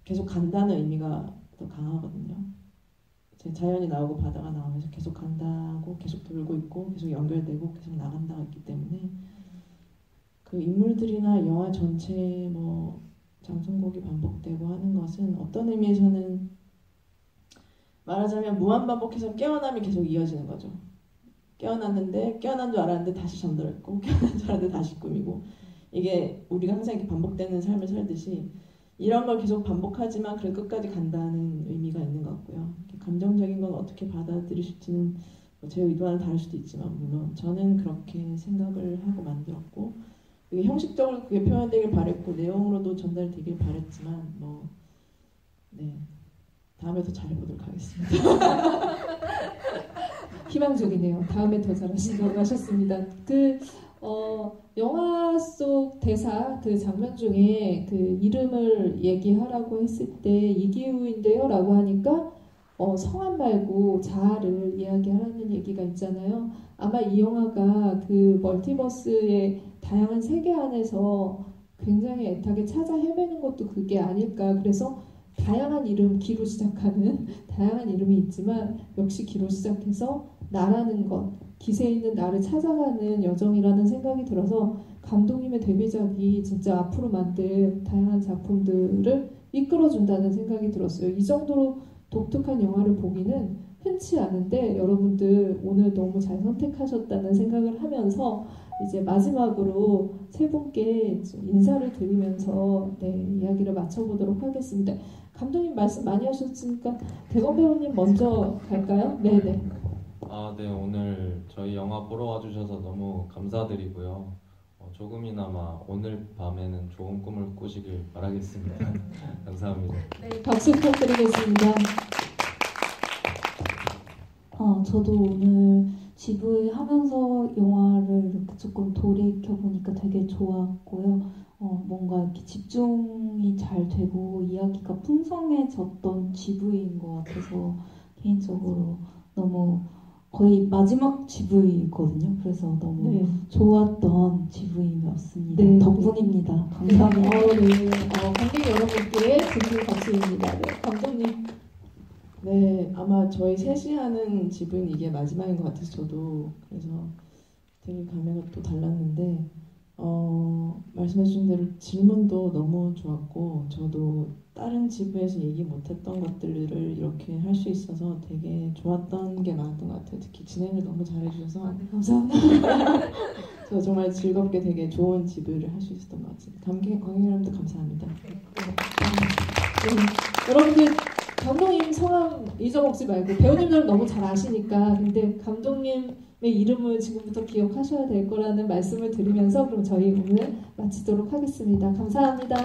계속 간다는 의미가 더 강하거든요. 제 자연이 나오고 바다가 나오면서 계속 간다고 계속 돌고 있고 계속 연결되고 계속 나간다가 있기 때문에 그 인물들이나 영화 전체에 뭐 장송곡이 반복되고 하는 것은 어떤 의미에서는 말하자면 무한 반복해서 깨어남이 계속 이어지는 거죠. 깨어났는데 깨어난 줄 알았는데 다시 잠들었고 깨어난 줄 알았는데 다시 꿈이고 이게 우리가 항상 이렇게 반복되는 삶을 살듯이 이런 걸 계속 반복하지만 그래 끝까지 간다는 의미가 있는 것 같고요. 감정적인 건 어떻게 받아들이실지는 제 의도와는 다를 수도 있지만 물론 저는 그렇게 생각을 하고 만들었고 그게 형식적으로 그게 표현되길 바랬고 내용으로도 전달되길 바랬지만 뭐 네. 다음에 더 잘해보도록 하겠습니다. 희망적이네요. 다음에 더 잘하신다고 하셨습니다. 영화 속 대사 그 장면 중에 그 이름을 얘기하라고 했을 때 이기우인데요 라고 하니까 성함 말고 자아를 이야기하라는 얘기가 있잖아요. 아마 이 영화가 그 멀티버스의 다양한 세계 안에서 굉장히 애타게 찾아 헤매는 것도 그게 아닐까. 그래서 다양한 이름, 기로 시작하는 다양한 이름이 있지만 역시 기로 시작해서 나라는 것, 기세에 있는 나를 찾아가는 여정이라는 생각이 들어서 감독님의 데뷔작이 진짜 앞으로 만들 다양한 작품들을 이끌어준다는 생각이 들었어요. 이 정도로 독특한 영화를 보기는 흔치 않은데 여러분들 오늘 너무 잘 선택하셨다는 생각을 하면서 이제 마지막으로 세 분께 인사를 드리면서 이야기를 마쳐보도록 하겠습니다. 감독님 말씀 많이 하셨으니까 대건 배우님 먼저 갈까요? 네네. 네, 오늘 저희 영화 보러 와주셔서 너무 감사드리고요. 조금이나마 오늘 밤에는 좋은 꿈을 꾸시길 바라겠습니다. 감사합니다. 네, 박수 부탁드리겠습니다. 저도 오늘 GV 하면서 영화를 이렇게 조금 돌이켜보니까 되게 좋았고요. 뭔가 이렇게 집중이 잘 되고 이야기가 풍성해졌던 GV인 것 같아서 개인적으로 너무 거의 마지막 GV거든요. 그래서 너무 좋았던 GV였습니다. 네. 덕분입니다. 감사합니다. 네. 관객 여러분께 드리는 박수입니다. 네, 감독님. 네, 아마 저희 셋이 하는 집은 이게 마지막인 것 같아서 저도 그래서 되게 감회가 또 달랐는데 말씀해주신 대로 질문도 너무 좋았고 저도 다른 집에서 얘기 못했던 것들을 이렇게 할 수 있어서 되게 좋았던 게 많았던 것 같아요. 특히 진행을 너무 잘해주셔서 감사합니다. 저 정말 즐겁게 되게 좋은 집을 할 수 있었던 것 같습니다. 관객 여러분들 감사합니다. 여러분들 감독님 성함 잊어먹지 말고 배우님들은 너무 잘 아시니까 근데 감독님의 이름을 지금부터 기억하셔야 될 거라는 말씀을 드리면서 그럼 저희 오늘 마치도록 하겠습니다. 감사합니다.